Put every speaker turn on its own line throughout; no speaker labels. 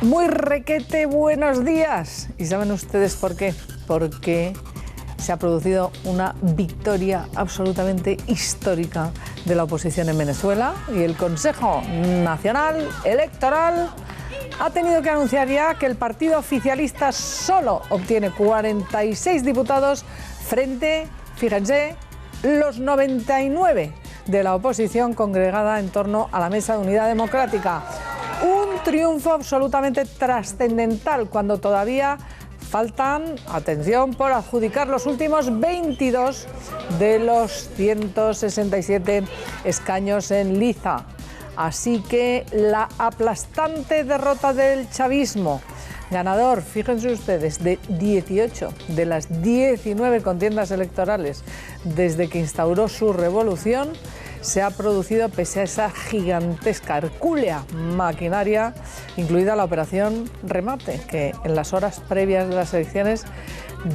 Muy requete buenos días. ¿Y saben ustedes por qué? Porque se ha producido una victoria absolutamente histórica de la oposición en Venezuela y el Consejo Nacional Electoral ha tenido que anunciar ya que el partido oficialista solo obtiene 46 diputados frente, fíjense, los 99 de la oposición congregada en torno a la Mesa de Unidad Democrática. Un triunfo absolutamente trascendental cuando todavía faltan, atención, por adjudicar los últimos 22 de los 167 escaños en liza. Así que la aplastante derrota del chavismo, ganador, fíjense ustedes, de 18 de las 19 contiendas electorales desde que instauró su revolución, se ha producido pese a esa gigantesca, hercúlea maquinaria, incluida la operación Remate, que en las horas previas de las elecciones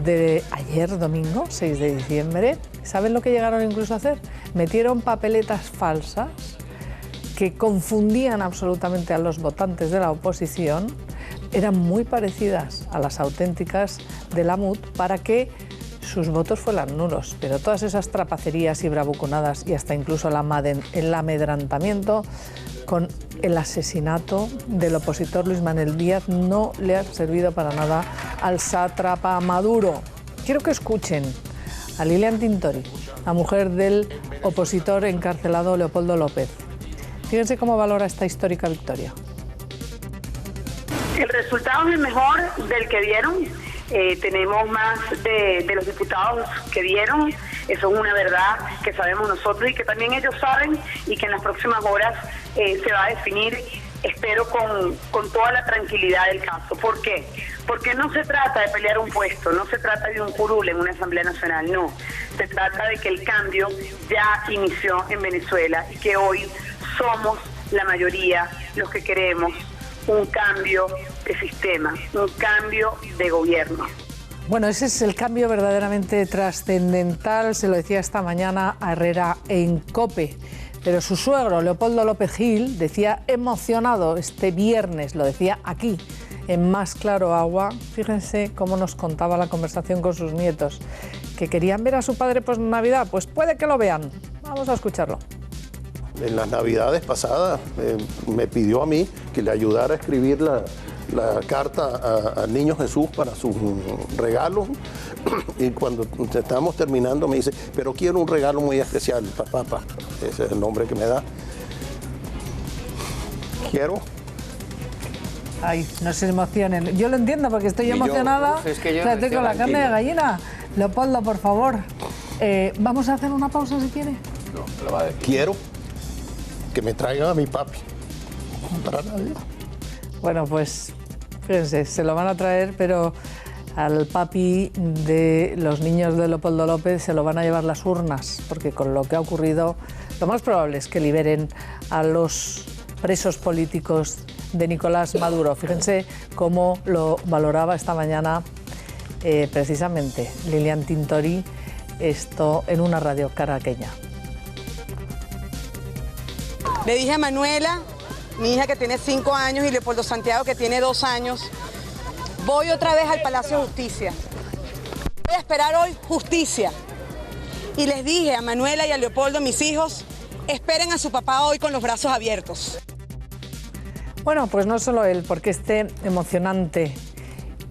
de ayer domingo, 6 de diciembre, ¿saben lo que llegaron incluso a hacer? Metieron papeletas falsas que confundían absolutamente a los votantes de la oposición, eran muy parecidas a las auténticas de la MUD para que sus votos fueran nulos, pero todas esas trapacerías y bravuconadas y hasta incluso el amedrantamiento con el asesinato del opositor Luis Manuel Díaz no le ha servido para nada al sátrapa Maduro. Quiero que escuchen a Lilian Tintori, la mujer del opositor encarcelado Leopoldo López. Fíjense cómo valora esta histórica victoria.
El resultado es el mejor del que dieron. Tenemos más de los diputados que dieron. Eso es una verdad que sabemos nosotros y que también ellos saben y que en las próximas horas se va a definir, espero, con toda la tranquilidad del caso. ¿Por qué? Porque no se trata de pelear un puesto, no se trata de un curul en una Asamblea Nacional, no. Se trata de que el cambio ya inició en Venezuela y que hoy somos la mayoría los que queremos un cambio de sistema, un cambio de gobierno.
Bueno, ese es el cambio verdaderamente trascendental, se lo decía esta mañana a Herrera en COPE. Pero su suegro, Leopoldo López Gil, decía emocionado este viernes, lo decía aquí, en Más Claro Agua. Fíjense cómo nos contaba la conversación con sus nietos, que querían ver a su padre por Navidad. Pues puede que lo vean. Vamos a escucharlo.
En las Navidades pasadas me pidió a mí que le ayudara a escribir la carta al Niño Jesús para sus regalos. Y cuando estábamos terminando me dice, pero quiero un regalo muy especial, papá. Ese es el nombre que me da. Quiero.
Ay, no se emocionen. Yo lo entiendo porque estoy emocionada.
Es que yo
o sea, tengo la carne de gallina. Leopoldo, por favor, vamos a hacer una pausa si quiere.
No, lo va a decir. Quiero que me traigan a mi papi para Navidad.
Bueno, pues fíjense, se lo van a traer, pero al papi de los niños de Leopoldo López se lo van a llevar las urnas, porque con lo que ha ocurrido, lo más probable es que liberen a los presos políticos de Nicolás Maduro. Fíjense cómo lo valoraba esta mañana precisamente Lilian Tintori, esto en una radio caraqueña.
Le dije a Manuela, mi hija que tiene 5 años, y Leopoldo Santiago que tiene 2 años, voy otra vez al Palacio de Justicia. Voy a esperar hoy justicia. Y les dije a Manuela y a Leopoldo, mis hijos, esperen a su papá hoy con los brazos abiertos.
Bueno, pues no solo él, porque este emocionante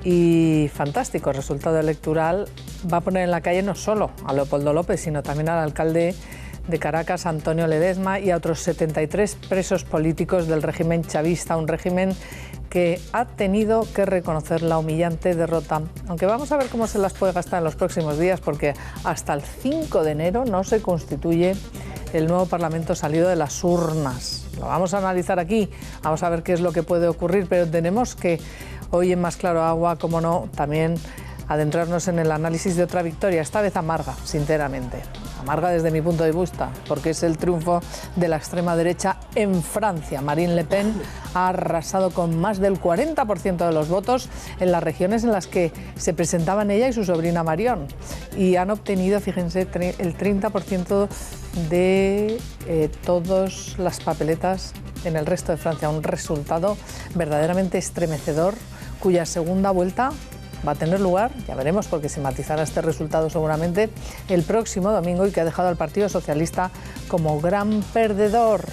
y fantástico resultado electoral va a poner en la calle no solo a Leopoldo López, sino también al alcalde de Caracas, Antonio Ledesma, y a otros 73 presos políticos del régimen chavista, un régimen que ha tenido que reconocer la humillante derrota, aunque vamos a ver cómo se las puede gastar en los próximos días, porque hasta el 5 de enero no se constituye el nuevo Parlamento salido de las urnas. Lo vamos a analizar aquí, vamos a ver qué es lo que puede ocurrir, pero tenemos que hoy en Más Claro Agua, como no, también adentrarnos en el análisis de otra victoria, esta vez amarga, sinceramente. Amarga desde mi punto de vista, porque es el triunfo de la extrema derecha en Francia. Marine Le Pen ha arrasado con más del 40% de los votos en las regiones en las que se presentaban ella y su sobrina Marion. Y han obtenido, fíjense, el 30% de todas las papeletas en el resto de Francia. Un resultado verdaderamente estremecedor, cuya segunda vuelta va a tener lugar, ya veremos, porque se matizará este resultado seguramente el próximo domingo, y que ha dejado al Partido Socialista como gran perdedor.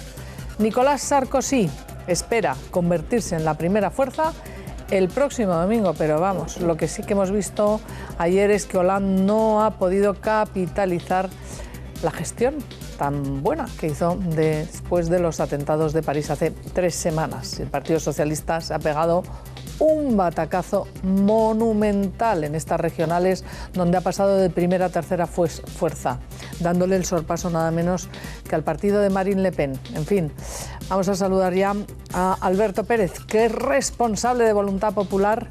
Nicolas Sarkozy espera convertirse en la primera fuerza el próximo domingo, pero vamos, lo que sí que hemos visto ayer es que Hollande no ha podido capitalizar la gestión tan buena que hizo después de los atentados de París hace 3 semanas. El Partido Socialista se ha pegado un batacazo monumental en estas regionales, donde ha pasado de primera a tercera fuerza, dándole el sorpaso nada menos que al partido de Marine Le Pen. En fin, vamos a saludar ya a Alberto Pérez, que es responsable de Voluntad Popular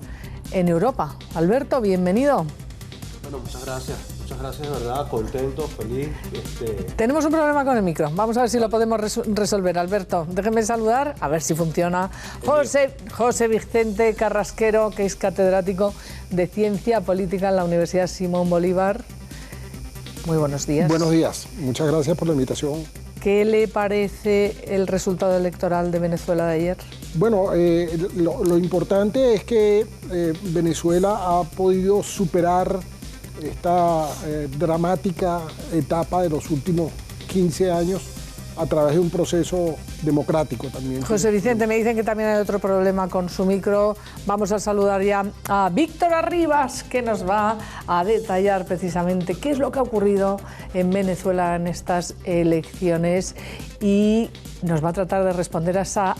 en Europa. Alberto, bienvenido.
Bueno, muchas gracias, de verdad, contento, feliz.
Tenemos un problema con el micro, vamos a ver si lo podemos resolver, Alberto. Déjenme saludar, a ver si funciona. José Vicente Carrasquero, que es catedrático de Ciencia Política en la Universidad Simón Bolívar. Muy buenos días.
Buenos días, muchas gracias por la invitación.
¿Qué le parece el resultado electoral de Venezuela de ayer?
Bueno, lo importante es que Venezuela ha podido superar esta dramática etapa de los últimos 15 años a través de un proceso democrático también.
José Vicente, me dicen que también hay otro problema con su micro. Vamos a saludar ya a Víctor Arribas, que nos va a detallar precisamente qué es lo que ha ocurrido en Venezuela en estas elecciones, y nos va a tratar de responder a esa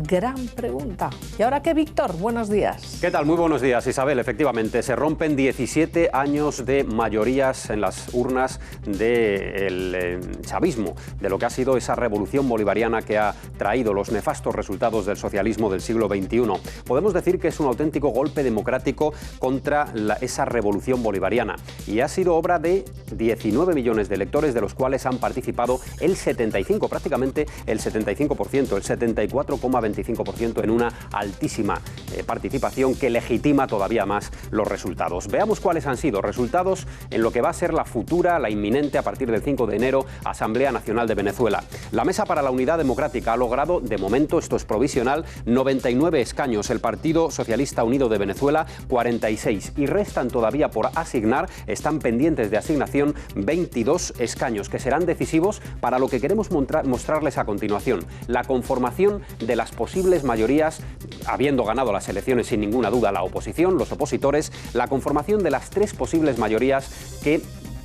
gran pregunta. ¿Y ahora qué, Víctor? Buenos días.
¿Qué tal? Muy buenos días, Isabel. Efectivamente, se rompen 17 años de mayorías en las urnas del chavismo, de lo que ha sido esa revolución bolivariana que ha traído los nefastos resultados del socialismo del siglo XXI. Podemos decir que es un auténtico golpe democrático contra esa revolución bolivariana, y ha sido obra de 19 millones de electores, de los cuales han participado el 75%, prácticamente el 75%, el 74,25%, en una altísima participación que legitima todavía más los resultados. Veamos cuáles han sido resultados en lo que va a ser la futura, la inminente, a partir del 5 de enero, Asamblea Nacional de Venezuela. La Mesa para la Unidad Democrática ha logrado, de momento, esto es provisional, 99 escaños. El Partido Socialista Unido de Venezuela, 46. Y restan todavía por asignar, están pendientes de asignación, 22 escaños, que serán decisivos para lo que queremos mostrarles a continuación: la conformación de las posibles mayorías, habiendo ganado las elecciones sin ninguna duda la oposición, los opositores, la conformación de las 3 posibles mayorías que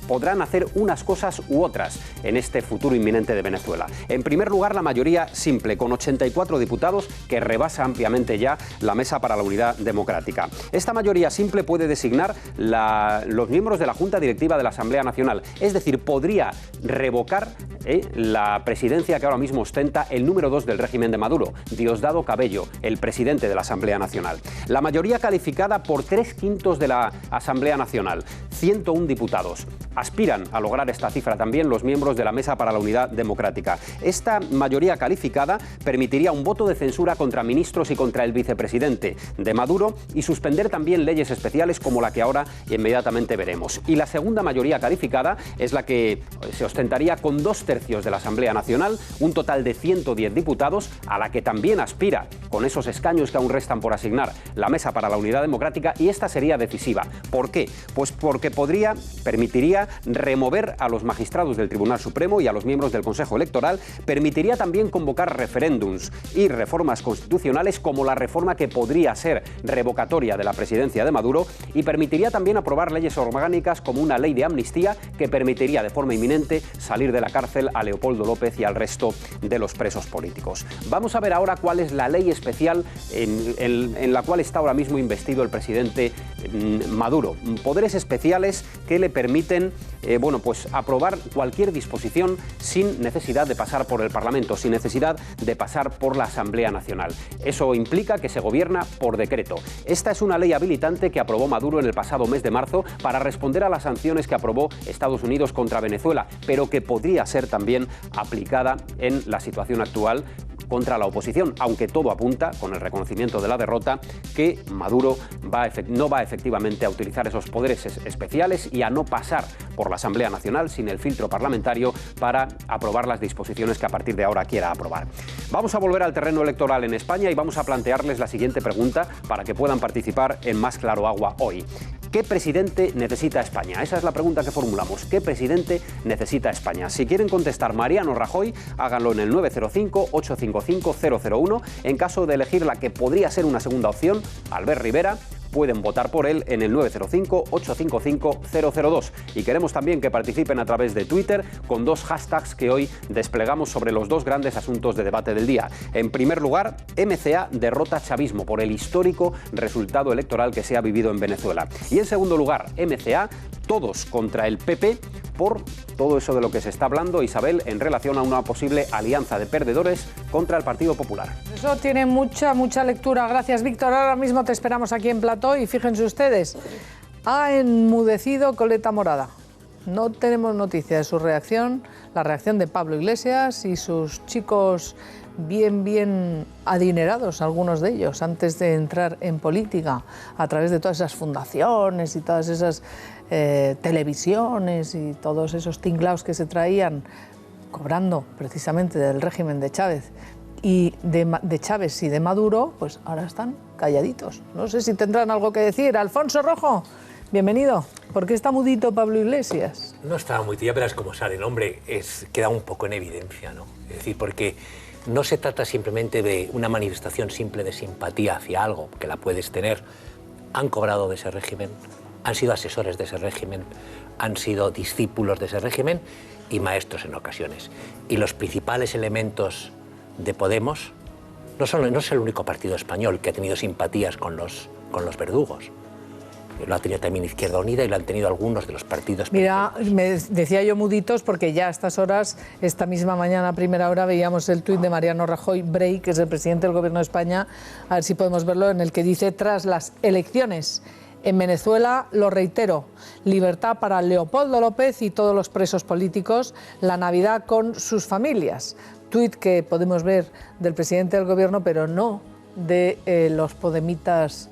podrán hacer unas cosas u otras en este futuro inminente de Venezuela. En primer lugar, la mayoría simple, con 84 diputados, que rebasa ampliamente ya la Mesa para la Unidad Democrática. Esta mayoría simple puede designar los miembros de la Junta Directiva de la Asamblea Nacional, es decir, podría revocar la presidencia que ahora mismo ostenta el número 2 del régimen de Maduro, Diosdado Cabello, el presidente de la Asamblea Nacional. La mayoría calificada por 3/5 de la Asamblea Nacional, 101 diputados. Aspiran a lograr esta cifra también los miembros de la Mesa para la Unidad Democrática. Esta mayoría calificada permitiría un voto de censura contra ministros y contra el vicepresidente de Maduro, y suspender también leyes especiales como la que ahora inmediatamente veremos. Y la segunda mayoría calificada es la que se ostentaría con 2/3 de la Asamblea Nacional, un total de 110 diputados, a la que también aspira, con esos escaños que aún restan por asignar, la Mesa para la Unidad Democrática, y esta sería decisiva. ¿Por qué? Pues porque permitiría remover a los magistrados del Tribunal Supremo y a los miembros del Consejo Electoral, permitiría también convocar referéndums y reformas constitucionales, como la reforma que podría ser revocatoria de la presidencia de Maduro, y permitiría también aprobar leyes orgánicas como una ley de amnistía que permitiría de forma inminente salir de la cárcel a Leopoldo López y al resto de los presos políticos. Vamos a ver ahora cuál es la ley especial en la cual está ahora mismo investido el presidente Maduro. Poderes especiales que le permiten aprobar cualquier disposición sin necesidad de pasar por el Parlamento, sin necesidad de pasar por la Asamblea Nacional. Eso implica que se gobierna por decreto. Esta es una ley habilitante que aprobó Maduro en el pasado mes de marzo para responder a las sanciones que aprobó Estados Unidos contra Venezuela, pero que podría ser también aplicada en la situación actual contra la oposición, aunque todo apunta, con el reconocimiento de la derrota, que Maduro no va efectivamente a utilizar esos poderes especiales y a no pasar por la Asamblea Nacional sin el filtro parlamentario para aprobar las disposiciones que a partir de ahora quiera aprobar. Vamos a volver al terreno electoral en España y vamos a plantearles la siguiente pregunta para que puedan participar en Más Claro Agua hoy. ¿Qué presidente necesita España? Esa es la pregunta que formulamos. ¿Qué presidente necesita España? Si quieren contestar Mariano Rajoy, háganlo en el 905-855-001. En caso de elegir la que podría ser una segunda opción, Albert Rivera, pueden votar por él en el 905-855-002. Y queremos también que participen a través de Twitter con dos hashtags que hoy desplegamos sobre los dos grandes asuntos de debate del día. En primer lugar, MCA derrota chavismo por el histórico resultado electoral que se ha vivido en Venezuela. Y en segundo lugar, MCA, todos contra el PP por todo eso de lo que se está hablando, Isabel, en relación a una posible alianza de perdedores contra el Partido Popular.
Eso tiene mucha lectura. Gracias, Víctor. Ahora mismo te esperamos aquí en plató y fíjense ustedes, ha enmudecido Coleta Morada. No tenemos noticia de su reacción, la reacción de Pablo Iglesias y sus chicos bien adinerados, algunos de ellos, antes de entrar en política, a través de todas esas fundaciones y todas esas televisiones y todos esos tinglaos que se traían, cobrando precisamente del régimen de Chávez y de Chávez y de Maduro, pues ahora están calladitos. No sé si tendrán algo que decir. Alfonso Rojo, bienvenido. ¿Por qué está mudito Pablo Iglesias?
No estaba muy tía, pero es como sale el hombre, queda un poco en evidencia, ¿no? Es decir, porque no se trata simplemente de una manifestación simple de simpatía hacia algo, que la puedes tener. Han cobrado de ese régimen, han sido asesores de ese régimen, han sido discípulos de ese régimen y maestros en ocasiones. Y los principales elementos de Podemos no es el único partido español que ha tenido simpatías con los verdugos. Lo ha tenido también Izquierda Unida y lo han tenido algunos de los partidos.
Mira, me decía yo muditos porque ya a estas horas, esta misma mañana a primera hora, veíamos el tuit de Mariano Rajoy Brey, que es el presidente del Gobierno de España, a ver si podemos verlo, en el que dice: tras las elecciones en Venezuela, lo reitero, libertad para Leopoldo López y todos los presos políticos, la Navidad con sus familias. Tuit que podemos ver del presidente del Gobierno, pero no de los podemitas.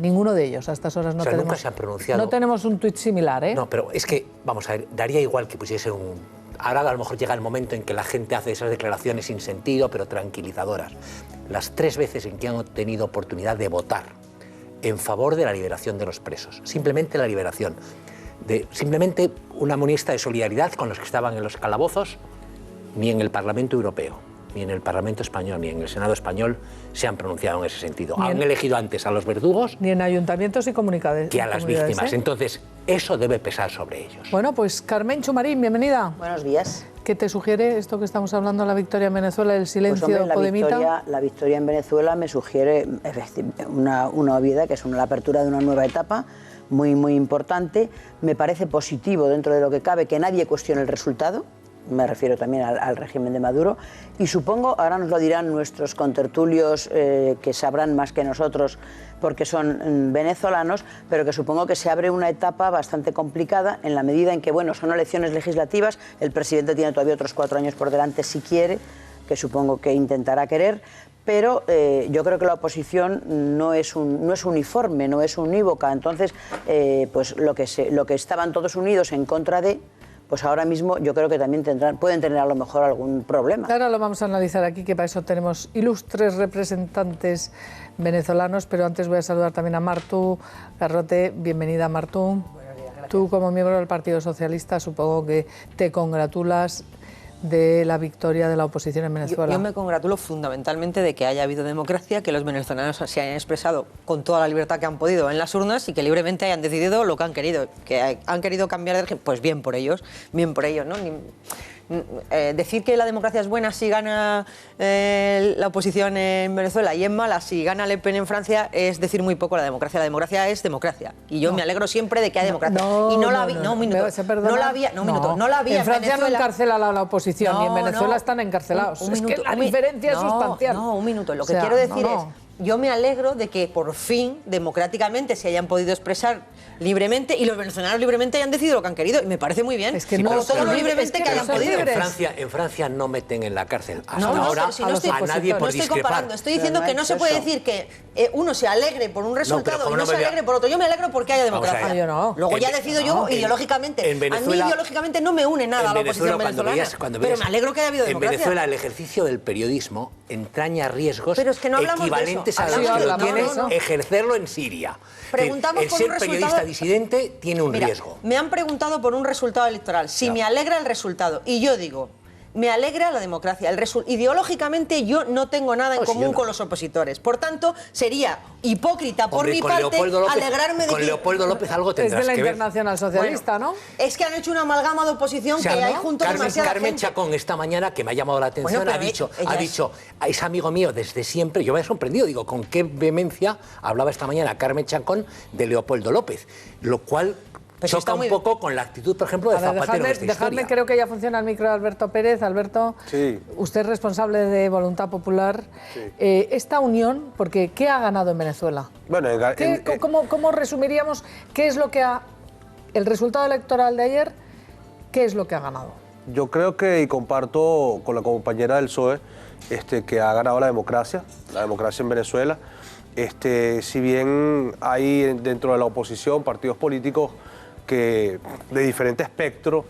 Ninguno de ellos, a estas horas no tenemos.
Nunca se han pronunciado.
No tenemos un tuit similar, ¿eh?
No, pero es que, vamos a ver, daría igual que pusiese un. Ahora a lo mejor llega el momento en que la gente hace esas declaraciones sin sentido, pero tranquilizadoras. Las 3 veces en que han tenido oportunidad de votar en favor de la liberación de los presos, simplemente la liberación, simplemente una muestra de solidaridad con los que estaban en los calabozos, ni en el Parlamento Europeo, ni en el Parlamento Español, ni en el Senado Español se han pronunciado en ese sentido. Han elegido antes a los verdugos...
Ni en ayuntamientos y comunidades.
Que a las víctimas. Entonces, eso debe pesar sobre ellos.
Bueno, pues Carmen Chumarín, bienvenida.
Buenos días.
¿Qué te sugiere esto que estamos hablando, la victoria en Venezuela, el silencio podemita?
La victoria en Venezuela me sugiere una obviedad, que es la apertura de una nueva etapa muy importante. Me parece positivo, dentro de lo que cabe, que nadie cuestione el resultado. Me refiero también al régimen de Maduro, y supongo, ahora nos lo dirán nuestros contertulios que sabrán más que nosotros porque son venezolanos, pero que supongo que se abre una etapa bastante complicada en la medida en que, bueno, son elecciones legislativas, el presidente tiene todavía otros 4 años por delante si quiere, que supongo que intentará querer, pero yo creo que la oposición no es uniforme, no es unívoca, entonces pues lo que estaban todos unidos en contra de, pues ahora mismo yo creo que también pueden tener a lo mejor algún problema.
Ahora lo vamos a analizar aquí, que para eso tenemos ilustres representantes venezolanos, pero antes voy a saludar también a Martú Garrote. Bienvenida, Martú. Tú, como miembro del Partido Socialista, supongo que te congratulas de la victoria de la oposición en Venezuela.
Yo me congratulo fundamentalmente de que haya habido democracia, que los venezolanos se hayan expresado con toda la libertad que han podido en las urnas y que libremente hayan decidido lo que han querido. Que han querido cambiar de régimen, pues bien por ellos, ¿no? Decir que la democracia es buena si gana la oposición en Venezuela y es mala si gana Le Pen en Francia es decir muy poco. La democracia es democracia. Y yo me alegro siempre de que haya democracia. No la había
en Francia no encarcela a la oposición y en Venezuela están encarcelados. Es que la diferencia es sustancial.
No, un minuto. Lo que quiero decir es yo me alegro de que por fin, democráticamente, se hayan podido expresar libremente y los venezolanos libremente hayan decidido lo que han querido. Y me parece muy bien.
Es que no
todo lo libremente que hayan podido.
En Francia no meten en la cárcel hasta
No,
ahora
si no estoy,
a nadie por
no estoy
discrepar.
comparando, estoy diciendo que no se puede decir que uno se alegre por un resultado y no se alegre por otro. Yo me alegro porque haya democracia.
Yo no.
Luego ya decido yo ideológicamente.
En Venezuela,
a mí ideológicamente no me une nada a la oposición venezolana. Pero me alegro que haya habido democracia.
En Venezuela el ejercicio del periodismo entraña riesgos
pero es que no
equivalentes a los que lo tiene ejercerlo en Siria.
Preguntamos
el
por
ser
un
periodista disidente tiene un riesgo.
Me han preguntado por un resultado electoral. Si me alegra el resultado. Y yo digo, me alegra la democracia. Ideológicamente yo no tengo nada en común con los opositores. Por tanto, sería hipócrita por mi parte alegrarme de que...
Con Leopoldo López algo tendrás
que ver. Es de la
que
Internacional Socialista, ¿no?
Es que han hecho una amalgama de oposición que hay junto a demasiada
Carmen
gente.
Chacón esta mañana, que me ha llamado la atención, ha dicho, es amigo mío desde siempre. Yo me he sorprendido, digo, con qué vehemencia hablaba esta mañana Carmen Chacón de Leopoldo López, lo cual... choca un poco con la actitud, por ejemplo, de Zapatero en esta
dejadme,
historia.
creo que ya funciona el micro de Alberto Pérez. Alberto,
sí.
Usted es responsable de Voluntad Popular. Sí. Esta unión, porque ¿qué ha ganado en Venezuela?
Bueno,
¿Cómo resumiríamos qué es lo que ha... el resultado electoral de ayer, qué es lo que ha ganado?
Yo creo que, y comparto con la compañera del PSOE, que ha ganado la democracia en Venezuela. Si bien hay dentro de la oposición partidos políticos que de diferente espectro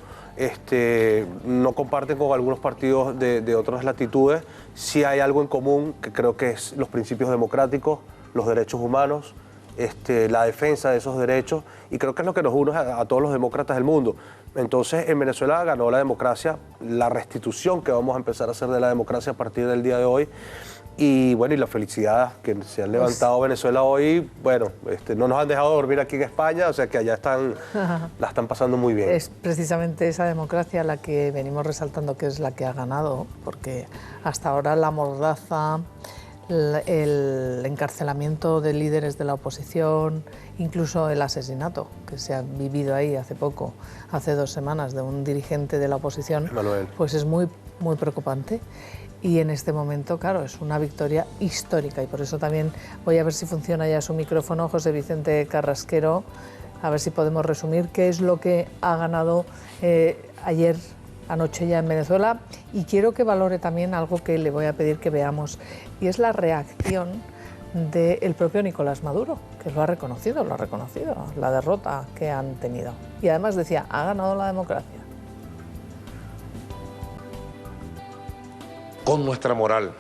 no comparten con algunos partidos de otras latitudes, sí hay algo en común que creo que es los principios democráticos, los derechos humanos, la defensa de esos derechos, y creo que es lo que nos une a todos los demócratas del mundo. Entonces, en Venezuela ganó la democracia, la restitución que vamos a empezar a hacer de la democracia a partir del día de hoy. Y bueno, y la felicidad que se han levantado Venezuela hoy, bueno, no nos han dejado dormir aquí en España, o sea que allá la están pasando muy bien.
Es precisamente esa democracia la que venimos resaltando que es la que ha ganado, porque hasta ahora la mordaza, el encarcelamiento de líderes de la oposición, incluso el asesinato que se ha vivido ahí hace poco, hace 2 semanas, de un dirigente de la oposición,
Manuel,
pues es muy, muy preocupante. Y en este momento, claro, es una victoria histórica y por eso también voy a ver si funciona ya su micrófono, José Vicente Carrasquero, a ver si podemos resumir qué es lo que ha ganado ayer, anoche ya en Venezuela, y quiero que valore también algo que le voy a pedir que veamos, y es la reacción del propio Nicolás Maduro, que lo ha reconocido, la derrota que han tenido. Y además decía, ha ganado la democracia.
Con nuestra moral,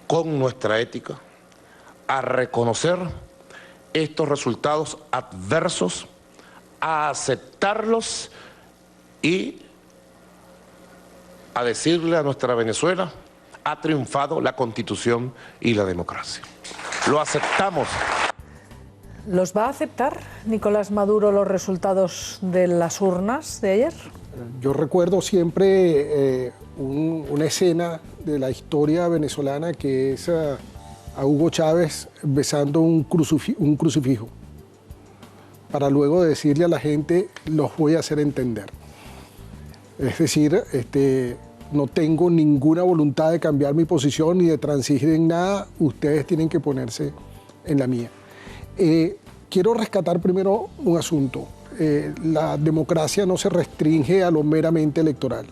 con nuestra ética, a reconocer estos resultados adversos, a aceptarlos y a decirle a nuestra Venezuela, ha triunfado la Constitución y la democracia. Lo aceptamos.
¿Los va a aceptar Nicolás Maduro los resultados de las urnas de ayer?
Yo recuerdo siempre una escena de la historia venezolana que es a Hugo Chávez besando un crucifijo para luego decirle a la gente, los voy a hacer entender. Es decir, no tengo ninguna voluntad de cambiar mi posición ni de transigir en nada, ustedes tienen que ponerse en la mía. Quiero rescatar primero un asunto. La democracia no se restringe a lo meramente electoral,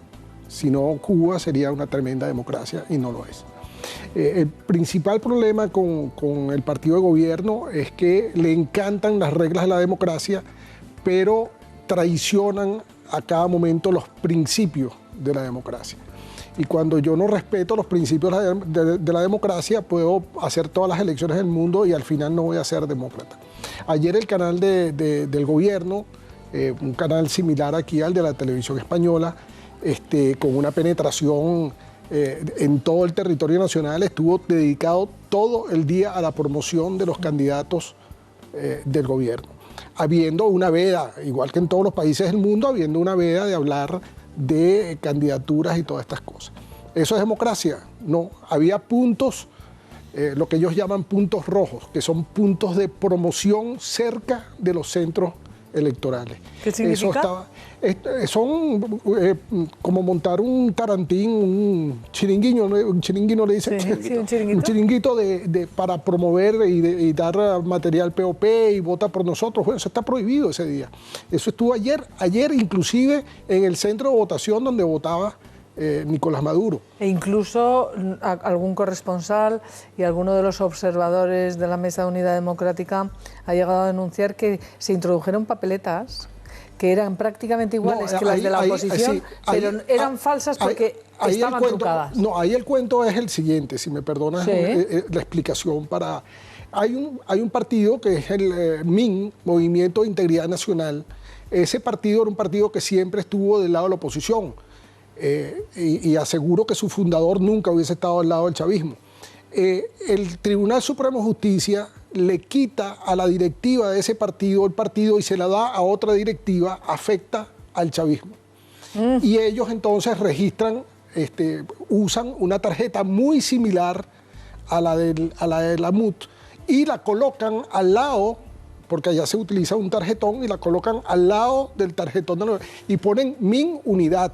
sino Cuba sería una tremenda democracia y no lo es. El principal problema con el partido de gobierno es que le encantan las reglas de la democracia, pero traicionan a cada momento los principios de la democracia. Y cuando yo no respeto los principios de la democracia, puedo hacer todas las elecciones del mundo y al final no voy a ser demócrata. Ayer el canal del gobierno, un canal similar aquí al de la televisión española, con una penetración en todo el territorio nacional, estuvo dedicado todo el día a la promoción de los candidatos del gobierno. Habiendo una veda, igual que en todos los países del mundo, habiendo una veda de hablar de candidaturas y todas estas cosas. ¿Eso es democracia? No. Había puntos, lo que ellos llaman puntos rojos, que son puntos de promoción cerca de los centros electorales.
¿Qué significa?
Son como montar un tarantín, un chiringuito le dicen.
Sí, un chiringuito.
Un chiringuito para promover y dar material POP y vota por nosotros. Bueno, eso está prohibido ese día. Eso estuvo ayer inclusive en el centro de votación donde votaba Nicolás Maduro.
E incluso algún corresponsal y alguno de los observadores de la Mesa de Unidad Democrática ha llegado a denunciar que se introdujeron papeletas que eran prácticamente iguales que las de la oposición, pero eran falsas porque estaban trucadas.
No, ahí el cuento es el siguiente, si me perdonas la explicación. Hay un partido que es el MIN, Movimiento de Integridad Nacional. Ese partido era un partido que siempre estuvo del lado de la oposición. Y aseguro que su fundador nunca hubiese estado al lado del chavismo. El Tribunal Supremo de Justicia le quita a la directiva de ese partido el partido y se la da a otra directiva, afecta al chavismo. Y ellos entonces registran, usan una tarjeta muy similar a la de la MUT y la colocan al lado, porque allá se utiliza un tarjetón, y la colocan al lado del tarjetón y ponen MIN Unidad.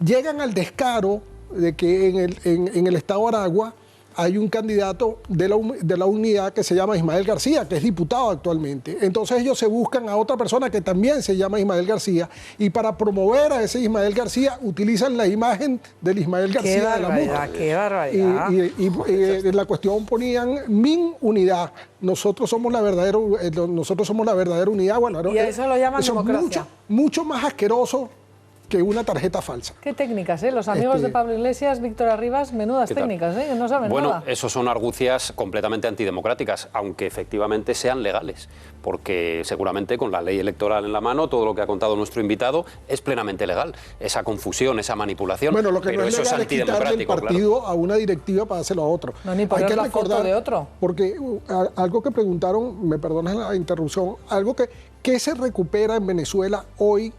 Llegan al descaro de que en el estado de Aragua hay un candidato de la unidad que se llama Ismael García, que es diputado actualmente. Entonces ellos se buscan a otra persona que también se llama Ismael García, y para promover a ese Ismael García utilizan la imagen del Ismael García de la MUT.
¡Qué barbaridad!
Y en la cuestión ponían MIN Unidad. Nosotros somos la verdadera unidad. Bueno,
y a eso lo llaman democracia.
Mucho más asqueroso que una tarjeta falsa.
Qué técnicas, ¿eh? Los amigos de Pablo Iglesias, Víctor Arribas, menudas técnicas, ¿eh? No saben nada.
Bueno, eso son argucias completamente antidemocráticas, aunque efectivamente sean legales, porque seguramente con la ley electoral en la mano, todo lo que ha contado nuestro invitado es plenamente legal. Esa confusión, esa manipulación,
bueno, lo que
pero
no es
eso
legal
es antidemocrático.
El partido a una directiva para hacerlo a otro.
No, ni poner la foto de otro.
Porque algo que preguntaron, me perdonas la interrupción, algo que se recupera en Venezuela hoy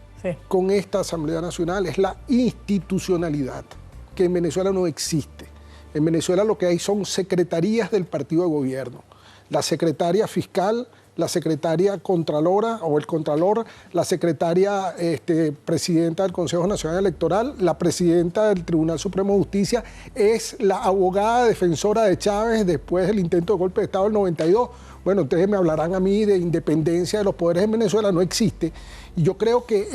con esta Asamblea Nacional es la institucionalidad, que en Venezuela no existe. En Venezuela lo que hay son secretarías del partido de gobierno. La secretaria fiscal, la secretaria contralora o el contralor, la secretaria presidenta del Consejo Nacional Electoral, la presidenta del Tribunal Supremo de Justicia, es la abogada defensora de Chávez después del intento de golpe de Estado del 92. Bueno, ustedes me hablarán a mí de independencia de los poderes en Venezuela, no existe. Y yo creo que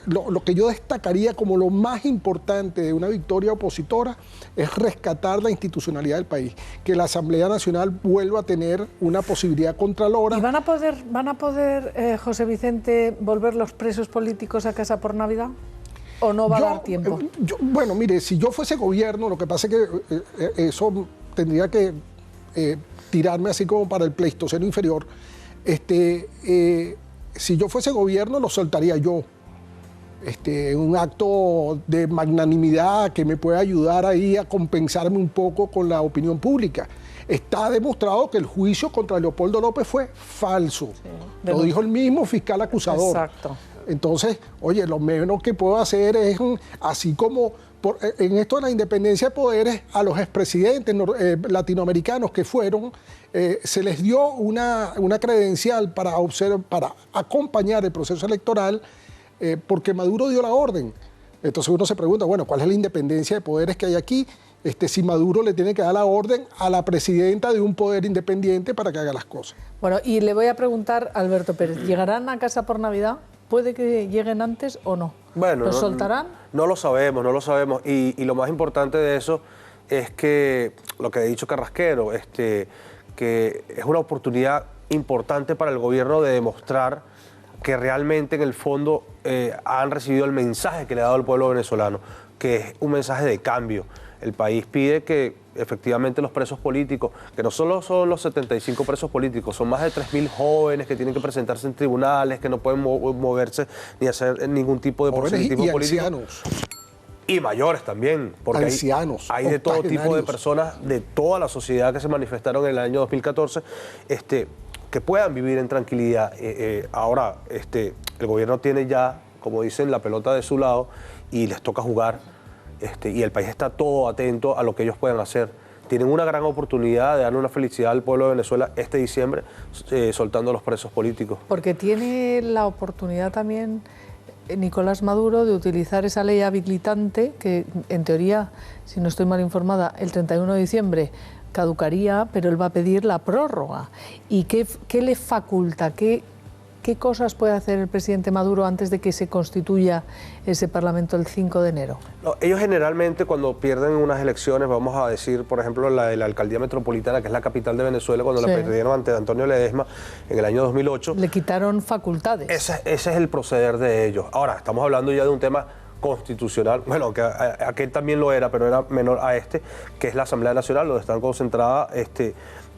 lo que yo destacaría como lo más importante de una victoria opositora es rescatar la institucionalidad del país, que la Asamblea Nacional vuelva a tener una posibilidad contralora.
¿Y van a poder José Vicente, volver los presos políticos a casa por Navidad? ¿O no va a dar tiempo?
Bueno, mire, si yo fuese gobierno, lo que pasa es que eso tendría que tirarme así como para el Pleistoceno inferior. Si yo fuese gobierno, lo soltaría yo. Un acto de magnanimidad que me pueda ayudar ahí a compensarme un poco con la opinión pública. Está demostrado que el juicio contra Leopoldo López fue falso. Sí, lo dijo el mismo fiscal acusador.
Exacto.
Entonces, oye, lo menos que puedo hacer es, así como en esto de la independencia de poderes, a los expresidentes latinoamericanos que fueron, se les dio una credencial para acompañar el proceso electoral, porque Maduro dio la orden. Entonces uno se pregunta, bueno, ¿cuál es la independencia de poderes que hay aquí? Si Maduro le tiene que dar la orden a la presidenta de un poder independiente para que haga las cosas.
Bueno, y le voy a preguntar, Alberto Pérez, ¿llegarán a casa por Navidad? ¿Puede que lleguen antes o no?
Bueno,
¿Los soltarán?
No lo sabemos. Y lo más importante de eso es que, lo que ha dicho Carrasquero, que es una oportunidad importante para el gobierno de demostrar que realmente en el fondo han recibido el mensaje que le ha dado el pueblo venezolano, que es un mensaje de cambio. El país pide que efectivamente los presos políticos, que no solo son los 75 presos políticos, son más de 3.000 jóvenes que tienen que presentarse en tribunales, que no pueden moverse ni hacer ningún tipo de proselitismo político.
Ancianos.
Y mayores también, porque
ancianos,
hay de todo tipo de personas, de toda la sociedad que se manifestaron en el año 2014, que puedan vivir en tranquilidad. Ahora, el gobierno tiene ya, como dicen, la pelota de su lado y les toca jugar. Y el país está todo atento a lo que ellos puedan hacer. tienen una gran oportunidad de darle una felicidad al pueblo de Venezuela este diciembre, soltando a los presos políticos.
Porque tiene la oportunidad también Nicolás Maduro de utilizar esa ley habilitante que, en teoría, si no estoy mal informada, el 31 de diciembre caducaría, pero él va a pedir la prórroga. ¿Y qué le faculta? ¿Qué cosas puede hacer el presidente Maduro antes de que se constituya ese Parlamento el 5 de enero?
No, ellos generalmente cuando pierden unas elecciones, vamos a decir, por ejemplo, la de la Alcaldía Metropolitana, que es la capital de Venezuela, cuando la perdieron ante Antonio Ledesma en el año 2008.
Le quitaron facultades.
Ese es el proceder de ellos. Ahora, estamos hablando ya de un tema constitucional, bueno, que aquel también lo era, pero era menor a este, que es la Asamblea Nacional, donde están concentradas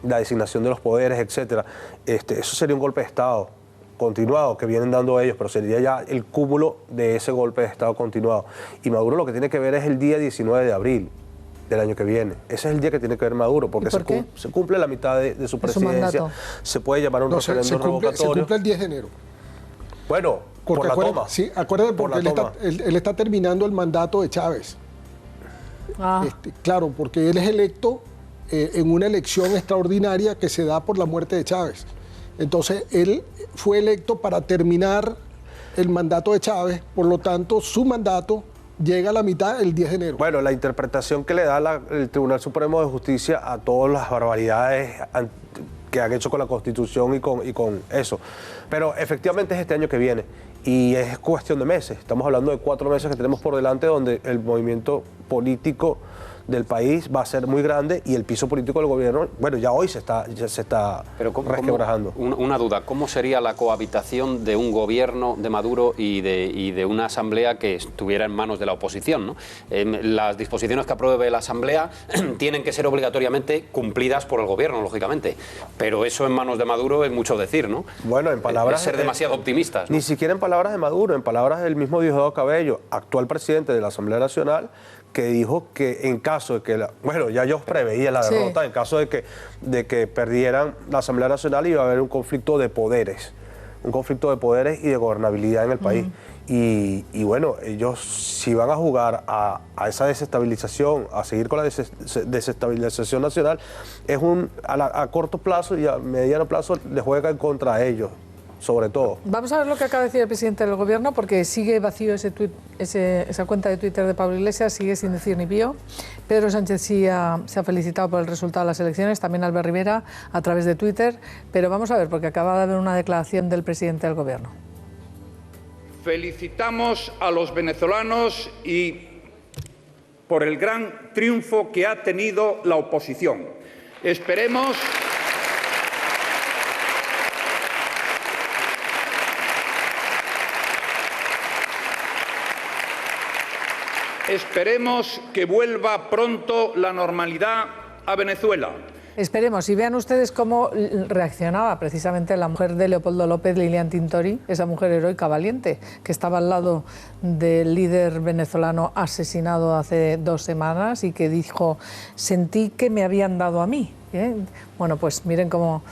la designación de los poderes, etcétera. Eso sería un golpe de Estado continuado que vienen dando ellos, pero sería ya el cúmulo de ese golpe de Estado continuado. Y Maduro lo que tiene que ver es el día 19 de abril del año que viene. Ese es el día que tiene que ver Maduro, porque se cumple la mitad de su presidencia. Se puede llamar un referéndum revocatorio.
Se cumple el 10 de enero.
Bueno, por la toma.
Sí, acuérdate, porque él está terminando el mandato de Chávez. Claro, porque él es electo en una elección extraordinaria que se da por la muerte de Chávez. Entonces, él fue electo para terminar el mandato de Chávez, por lo tanto, su mandato llega a la mitad el 10 de enero.
Bueno, la interpretación que le da el Tribunal Supremo de Justicia a todas las barbaridades que han hecho con la Constitución y con eso. Pero efectivamente es este año que viene y es cuestión de meses. Estamos hablando de 4 meses que tenemos por delante donde el movimiento político del país va a ser muy grande y el piso político del gobierno, bueno, ya hoy se está resquebrajando.
Una duda, ¿cómo sería la cohabitación de un gobierno de Maduro y de una asamblea que estuviera en manos de la oposición, ¿no? Las disposiciones que apruebe la asamblea tienen que ser obligatoriamente cumplidas por el gobierno, lógicamente, pero eso en manos de Maduro es mucho decir, ¿no?
Bueno, en palabras...
Es ser demasiado optimistas, ¿no?
Ni siquiera en palabras de Maduro, en palabras del mismo Diosdado Cabello, actual presidente de la Asamblea Nacional, que dijo que en caso de que, bueno, ya ellos preveían la derrota, en caso de que perdieran la Asamblea Nacional iba a haber un conflicto de poderes y de gobernabilidad en el país. Y bueno, ellos si van a jugar a esa desestabilización, a seguir con la desestabilización nacional, es a corto plazo y a mediano plazo les juega en contra a ellos. Sobre todo.
Vamos a ver lo que acaba de decir el presidente del gobierno, porque sigue vacío esa cuenta de Twitter de Pablo Iglesias, sigue sin decir ni pío. Pedro Sánchez sí se ha felicitado por el resultado de las elecciones, también Albert Rivera a través de Twitter, pero vamos a ver, porque acaba de haber una declaración del presidente del gobierno.
Felicitamos a los venezolanos y por el gran triunfo que ha tenido la oposición. Esperemos que vuelva pronto la normalidad a Venezuela.
Esperemos, y vean ustedes cómo reaccionaba precisamente la mujer de Leopoldo López, Lilian Tintori, esa mujer heroica valiente que estaba al lado del líder venezolano asesinado hace 2 semanas y que dijo, sentí que me habían dado a mí. Bueno, pues miren cómo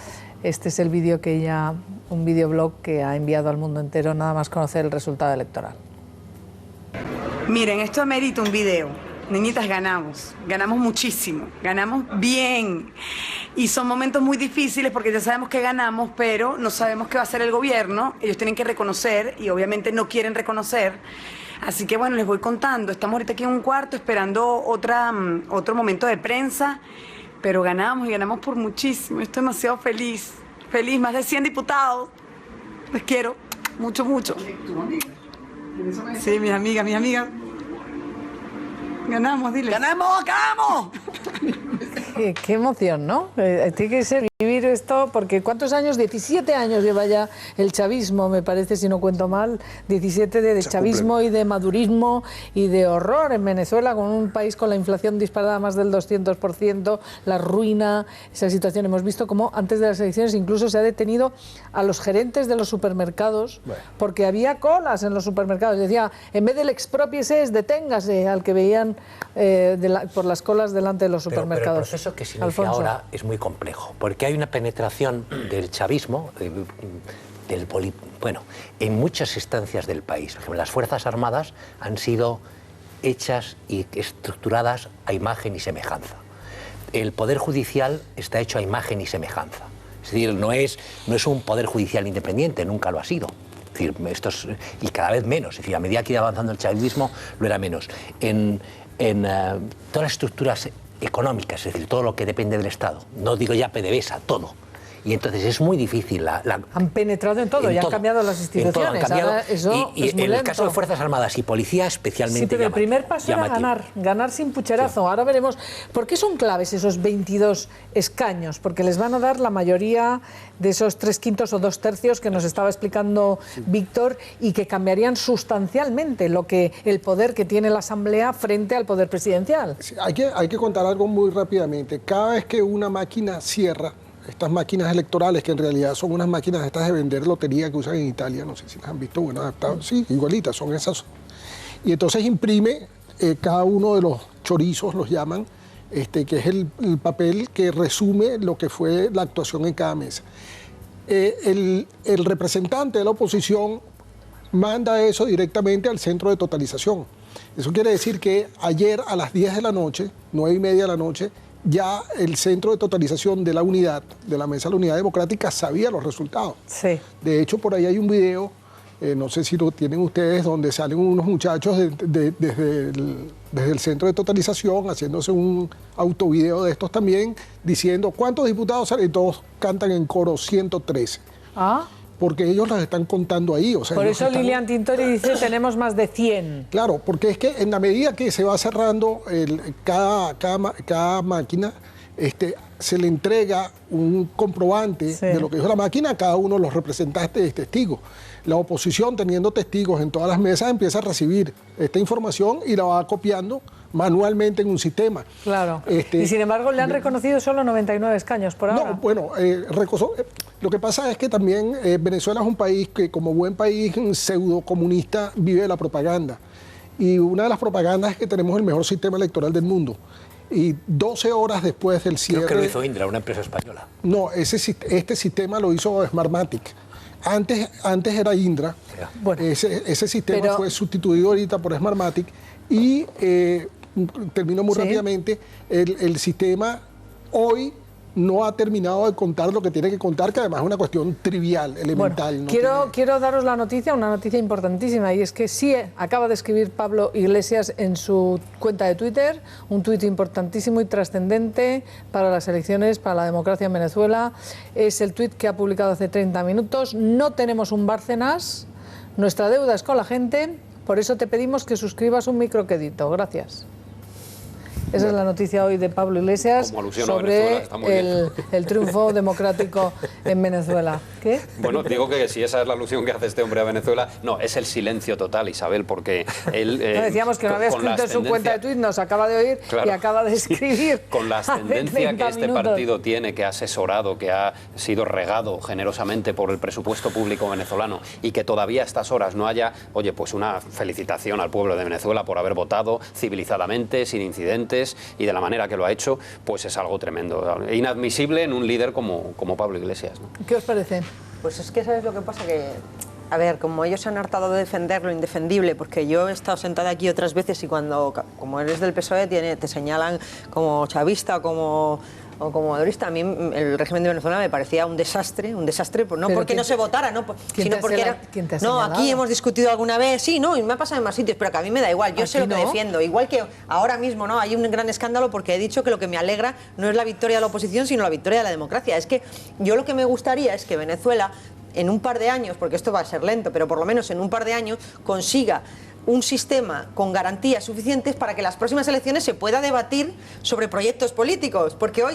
este es el vídeo que ella, un videoblog que ha enviado al mundo entero nada más conocer el resultado electoral.
Miren, esto amerita un video. Niñitas, ganamos muchísimo, ganamos bien. Y son momentos muy difíciles porque ya sabemos que ganamos, pero no sabemos qué va a hacer el gobierno. Ellos tienen que reconocer y obviamente no quieren reconocer. Así que bueno, les voy contando. Estamos ahorita aquí en un cuarto esperando otro momento de prensa, pero ganamos y ganamos por muchísimo. Estoy demasiado feliz, más de 100 diputados. Les quiero mucho, mucho. Sí, mis amigas. Ganamos, dile. ¡Ganamos!
Qué emoción, ¿no? Tiene que ser vivir esto, porque ¿cuántos años? 17 años lleva ya el chavismo, me parece, si no cuento mal. 17 de chavismo y de madurismo y de horror en Venezuela, con un país con la inflación disparada más del 200%, la ruina, esa situación. Hemos visto cómo antes de las elecciones incluso se ha detenido a los gerentes de los supermercados, porque había colas en los supermercados. Decía, en vez del expropiese, deténgase al que veían por las colas delante de los supermercados.
Pero el proceso que se inicia ahora es muy complejo, porque hay una penetración del chavismo, en muchas instancias del país. Por ejemplo, las Fuerzas Armadas han sido hechas y estructuradas a imagen y semejanza. el Poder Judicial está hecho a imagen y semejanza. Es decir, no es un Poder Judicial independiente, nunca lo ha sido. Es decir, y cada vez menos. Es decir, a medida que iba avanzando el chavismo, lo era menos. En todas las estructuras económicas, es decir, todo lo que depende del Estado, no digo ya PDVSA, todo. Y entonces es muy difícil.
Han penetrado en todo, han cambiado las instituciones.
Han cambiado,
ahora eso
y
es muy
en
lento.
el caso de Fuerzas Armadas y Policía especialmente.
Sí, pero el primer paso era ganar sin pucherazo. Sí. Ahora veremos. ¿Por qué son claves esos 22 escaños? Porque les van a dar la mayoría de esos 3/5 o 2/3 que nos estaba explicando Víctor y que cambiarían sustancialmente el poder que tiene la Asamblea frente al poder presidencial.
Sí, hay que contar algo muy rápidamente. Cada vez que una máquina cierra, estas máquinas electorales, que en realidad son unas máquinas estas de vender lotería que usan en Italia, no sé si las han visto, bueno, adaptadas, sí, igualitas, son esas. Y entonces imprime cada uno de los chorizos, los llaman, que es el papel que resume lo que fue la actuación en cada mesa. El representante de la oposición manda eso directamente al centro de totalización. Eso quiere decir que ayer a las 10 de la noche, 9:30 de la noche, ya el centro de totalización de la unidad, de la Mesa de la Unidad Democrática, sabía los resultados.
Sí.
De hecho, por ahí hay un video, no sé si lo tienen ustedes, donde salen unos muchachos desde el centro de totalización, haciéndose un autovideo de estos también, diciendo cuántos diputados salen, y todos cantan en coro 113.
Ah.
Porque ellos las están contando ahí. O sea,
por eso Lilian Tintori dice tenemos más de 100.
Claro, porque es que en la medida que se va cerrando cada máquina, se le entrega un comprobante de lo que dijo la máquina a cada uno de los representantes testigos. La oposición, teniendo testigos en todas las mesas, empieza a recibir esta información y la va copiando manualmente en un sistema.
Claro. Y sin embargo le han reconocido solo 99 escaños por ahora.
No, bueno, lo que pasa es que también Venezuela es un país que, como buen país pseudo comunista, vive de la propaganda. Y una de las propagandas es que tenemos el mejor sistema electoral del mundo. Y 12 horas después del cierre...
Creo que lo hizo Indra, una empresa española.
No, este sistema lo hizo Smartmatic. Antes era Indra. Bueno, ese sistema fue sustituido ahorita por Smartmatic y termino muy rápidamente. El sistema hoy no ha terminado de contar lo que tiene que contar, que además es una cuestión trivial, elemental.
Bueno, quiero daros la noticia, una noticia importantísima, y es que sí acaba de escribir Pablo Iglesias en su cuenta de Twitter, un tuit importantísimo y trascendente para las elecciones, para la democracia en Venezuela. Es el tuit que ha publicado hace 30 minutos. No tenemos un Bárcenas, nuestra deuda es con la gente, por eso te pedimos que suscribas un microquedito. Gracias. Esa es la noticia hoy de Pablo Iglesias sobre el triunfo democrático en Venezuela. ¿Qué?
Bueno, digo que si esa es la alusión que hace este hombre a Venezuela, no, es el silencio total, Isabel, porque él...
decíamos que no había escrito en su cuenta de Twitter, nos acaba de oír, claro, y acaba de escribir.
Con la ascendencia que este partido tiene, que ha asesorado, que ha sido regado generosamente por el presupuesto público venezolano y que todavía a estas horas no haya, oye, pues una felicitación al pueblo de Venezuela por haber votado civilizadamente, sin incidentes, y de la manera que lo ha hecho, pues es algo tremendo, inadmisible en un líder como Pablo Iglesias, ¿no?
¿Qué os parece?
Pues es que ¿sabes lo que pasa? Que, a ver, como ellos se han hartado de defender lo indefendible, porque yo he estado sentada aquí otras veces y como eres del PSOE, te señalan como chavista o como madurista. A mí el régimen de Venezuela me parecía un desastre, pues no porque no se votara, sino porque era...
¿Quién te ha
no,
señalado?
aquí hemos discutido alguna vez, sí, no, y me ha pasado en más sitios, pero que a mí me da igual, yo sé lo que defiendo, igual que ahora mismo, ¿no? Hay un gran escándalo porque he dicho que lo que me alegra no es la victoria de la oposición, sino la victoria de la democracia. Es que yo lo que me gustaría es que Venezuela, en un par de años, porque esto va a ser lento, pero por lo menos en un par de años, consiga un sistema con garantías suficientes para que las próximas elecciones se pueda debatir sobre proyectos políticos, porque hoy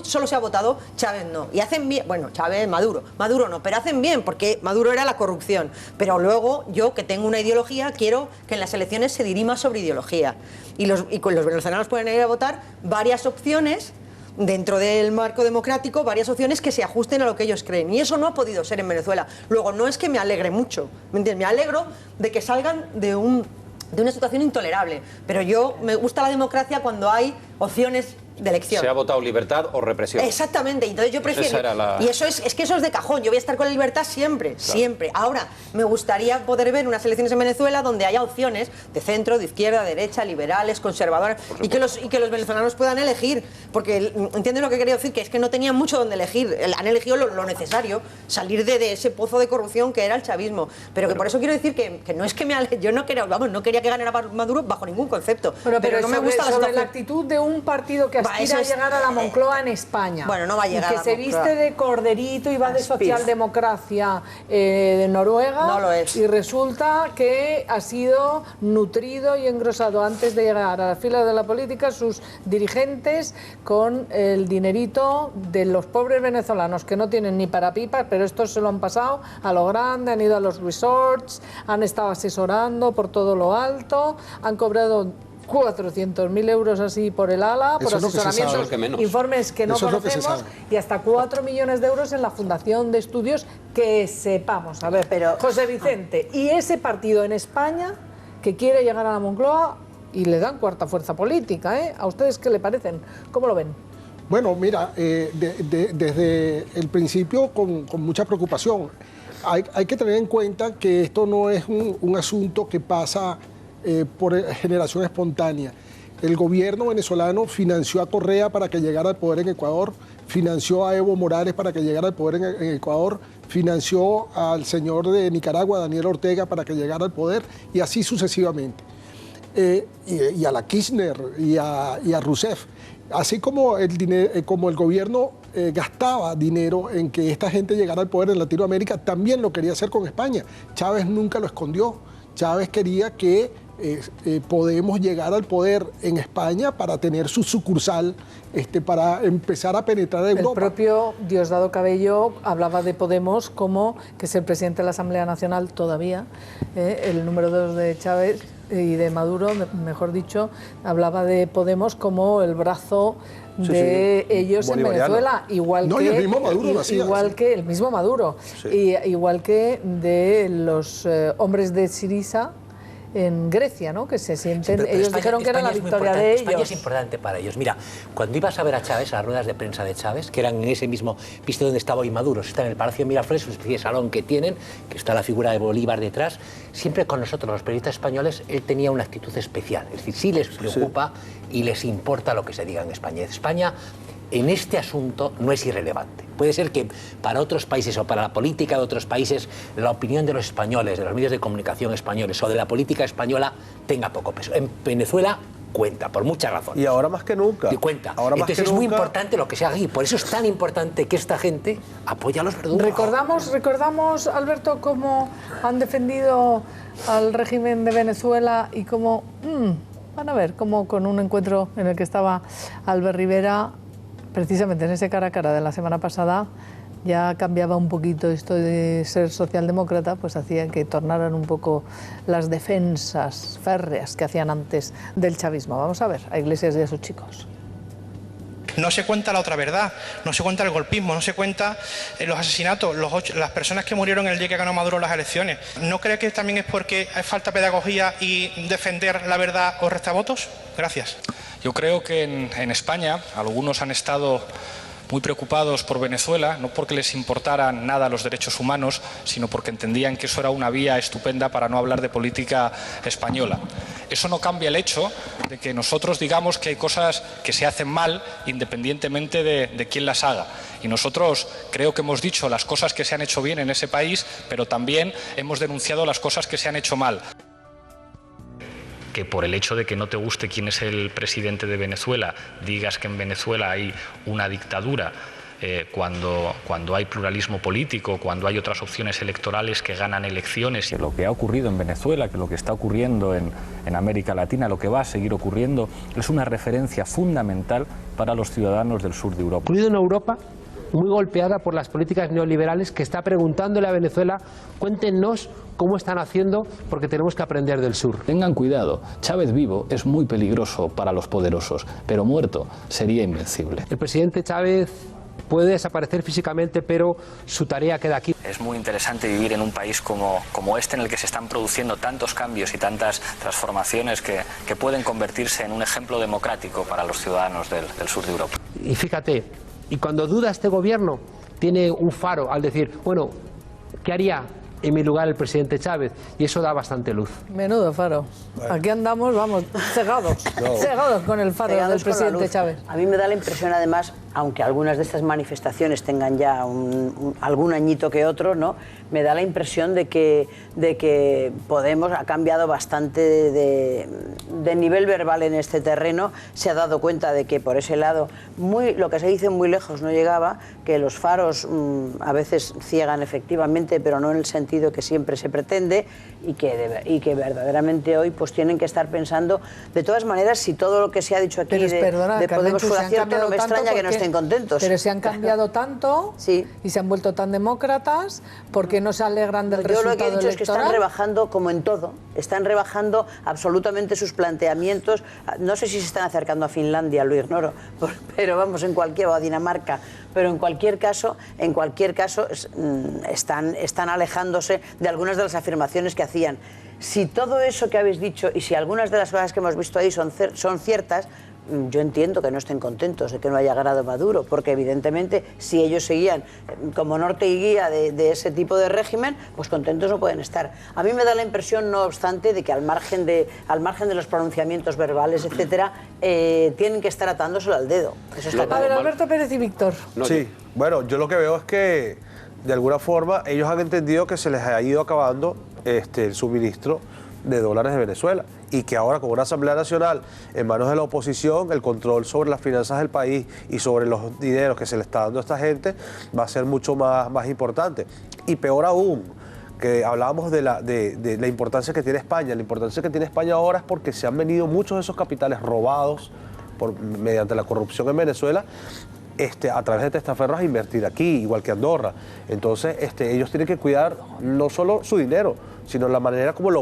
solo se ha votado Chávez no, y hacen bien, bueno, Chávez, Maduro no, pero hacen bien, porque Maduro era la corrupción, pero luego yo, que tengo una ideología, quiero que en las elecciones se dirima sobre ideología, y con los venezolanos pueden ir a votar varias opciones dentro del marco democrático, varias opciones que se ajusten a lo que ellos creen. Y eso no ha podido ser en Venezuela. Luego, no es que me alegre mucho, ¿me entiendes? Me alegro de que salgan de una situación intolerable. Pero me gusta la democracia cuando hay opciones de elección.
Se ha votado libertad o represión.
Exactamente, entonces yo prefiero... Y eso es que eso es de cajón, yo voy a estar con la libertad siempre, siempre. Ahora, me gustaría poder ver unas elecciones en Venezuela donde haya opciones de centro, de izquierda, de derecha, liberales, conservadoras, y que los venezolanos puedan elegir, porque ¿entiendes lo que quería decir? Que es que no tenían mucho donde elegir, han elegido lo necesario, salir de ese pozo de corrupción que era el chavismo. Pero que por eso quiero decir que no es que yo no quería que ganara Maduro bajo ningún concepto.
Pero
no me gusta
la actitud de un partido que aspira a llegar a la Moncloa en España.
Bueno, no va a llegar
y que se viste de corderito y va de socialdemocracia de Noruega.
No lo es.
Y resulta que ha sido nutrido y engrosado antes de llegar a las filas de la política sus dirigentes con el dinerito de los pobres venezolanos que no tienen ni para pipas, pero estos se lo han pasado a lo grande, han ido a los resorts, han estado asesorando por todo lo alto, han cobrado 400.000 euros así por el ala, por asesoramientos, informes que no conocemos, y hasta 4 millones de euros en la Fundación de Estudios que sepamos. A ver, pero José Vicente, y ese partido en España que quiere llegar a la Moncloa y le dan cuarta fuerza política, ¿eh? ¿A ustedes qué le parecen? ¿Cómo lo ven?
Bueno, mira, desde el principio con mucha preocupación. Hay que tener en cuenta que esto no es un asunto que pasa por generación espontánea. El gobierno venezolano financió a Correa para que llegara al poder en Ecuador, financió a Evo Morales para que llegara al poder en Ecuador, financió al señor de Nicaragua, Daniel Ortega, para que llegara al poder, y así sucesivamente. Y a la Kirchner y a Rousseff. Así como el gobierno gastaba dinero en que esta gente llegara al poder en Latinoamérica, también lo quería hacer con España. Chávez nunca lo escondió. Chávez quería que Podemos llegar al poder en España para tener su sucursal, para empezar a penetrar en Europa.
El propio Diosdado Cabello hablaba de Podemos como, que es el presidente de la Asamblea Nacional todavía, el número 2 de Chávez y de Maduro, mejor dicho, hablaba de Podemos como el brazo de ellos en Venezuela, igual que
el mismo Maduro lo hacía,
igual que el mismo Maduro, y igual que de los hombres de Syriza en Grecia, ¿no? Que se sienten, ellos dijeron que era la victoria de ellos.
España es importante para ellos. Mira, cuando ibas a ver a Chávez, a las ruedas de prensa de Chávez, que eran en ese mismo piso donde estaba hoy Maduro, está en el Palacio de Miraflores, una especie de salón que tienen, que está la figura de Bolívar detrás, siempre con nosotros, los periodistas españoles, él tenía una actitud especial, es decir, sí les preocupa y les importa lo que se diga en España. España, en este asunto, no es irrelevante. Puede ser que para otros países o para la política de otros países la opinión de los españoles, de los medios de comunicación españoles o de la política española tenga poco peso. En Venezuela cuenta, por muchas razones.
Y ahora más que nunca.
Y cuenta. Entonces es muy importante lo que se haga aquí. Por eso es tan importante que esta gente apoye a los verdugos.
Recordamos, Alberto, cómo han defendido al régimen de Venezuela y cómo, van a ver, cómo con un encuentro en el que estaba Albert Rivera, precisamente en ese cara a cara de la semana pasada, ya cambiaba un poquito esto de ser socialdemócrata, pues hacía que tornaran un poco las defensas férreas que hacían antes del chavismo. Vamos a ver a Iglesias y a sus chicos.
No se cuenta la otra verdad, no se cuenta el golpismo, no se cuenta los asesinatos, las personas que murieron el día que ganó Maduro las elecciones. ¿No cree que también es porque hay falta de pedagogía y defender la verdad os resta votos? Gracias.
Yo creo que en España algunos han estado muy preocupados por Venezuela, no porque les importaran nada los derechos humanos, sino porque entendían que eso era una vía estupenda para no hablar de política española. Eso no cambia el hecho de que nosotros digamos que hay cosas que se hacen mal independientemente de quién las haga. Y nosotros creo que hemos dicho las cosas que se han hecho bien en ese país, pero también hemos denunciado las cosas que se han hecho mal.
Que por el hecho de que no te guste quién es el presidente de Venezuela, digas que en Venezuela hay una dictadura, cuando hay pluralismo político, cuando hay otras opciones electorales que ganan elecciones.
Que lo que ha ocurrido en Venezuela, que lo que está ocurriendo en América Latina, lo que va a seguir ocurriendo, es una referencia fundamental para los ciudadanos del sur de Europa.
Ocurrido en Europa, muy golpeada por las políticas neoliberales, que está preguntándole a Venezuela, cuéntenos cómo están haciendo, porque tenemos que aprender del sur.
Tengan cuidado, Chávez vivo es muy peligroso para los poderosos, pero muerto sería invencible.
El presidente Chávez puede desaparecer físicamente, pero su tarea queda aquí.
Es muy interesante vivir en un país como este, en el que se están produciendo tantos cambios y tantas transformaciones que pueden convertirse en un ejemplo democrático para los ciudadanos del sur de Europa.
Y fíjate, y cuando duda este gobierno, tiene un faro al decir, bueno, ¿qué haría en mi lugar el presidente Chávez? Y eso da bastante luz.
Menudo faro. Aquí andamos, vamos, cegados, cegados con el faro del presidente Chávez.
A mí me da la impresión, además, aunque algunas de estas manifestaciones tengan ya algún añito que otro, ¿no? Me da la impresión de que Podemos ha cambiado bastante de nivel verbal en este terreno. Se ha dado cuenta de que por ese lado, lo que se dice muy lejos no llegaba, que los faros a veces ciegan efectivamente, pero no en el sentido que siempre se pretende, y que verdaderamente hoy pues tienen que estar pensando. De todas maneras, si todo lo que se ha dicho aquí de Podemos fuera cierto, no me extraña que no estén contentos.
Pero se han cambiado tanto y se han vuelto tan demócratas, porque no se alegran del resultado electoral.
Yo lo que he dicho es que están rebajando, como en todo, están rebajando absolutamente sus planteamientos. No sé si se están acercando a Finlandia, lo ignoro, pero vamos, o a Dinamarca, pero en cualquier caso están alejándose de algunas de las afirmaciones que hacían. Si todo eso que habéis dicho y si algunas de las cosas que hemos visto ahí son ciertas, yo entiendo que no estén contentos de que no haya ganado Maduro, porque evidentemente si ellos seguían como norte y guía de ese tipo de régimen, pues contentos no pueden estar. A mí me da la impresión, no obstante, de que al margen de los pronunciamientos verbales, etcétera, tienen que estar atándoselo al dedo. Eso está
claro. A ver, Alberto Pérez y Víctor.
Sí, bueno, yo lo que veo es que de alguna forma ellos han entendido que se les ha ido acabando el suministro de dólares de Venezuela, y que ahora con una Asamblea Nacional en manos de la oposición, el control sobre las finanzas del país y sobre los dineros que se le está dando a esta gente va a ser mucho más importante. Y peor aún, que hablábamos de la importancia que tiene España. La importancia que tiene España ahora es porque se han venido muchos de esos capitales robados mediante la corrupción en Venezuela, a través de testaferros, a invertir aquí, igual que Andorra. Entonces, ellos tienen que cuidar no solo su dinero, sino la manera como lo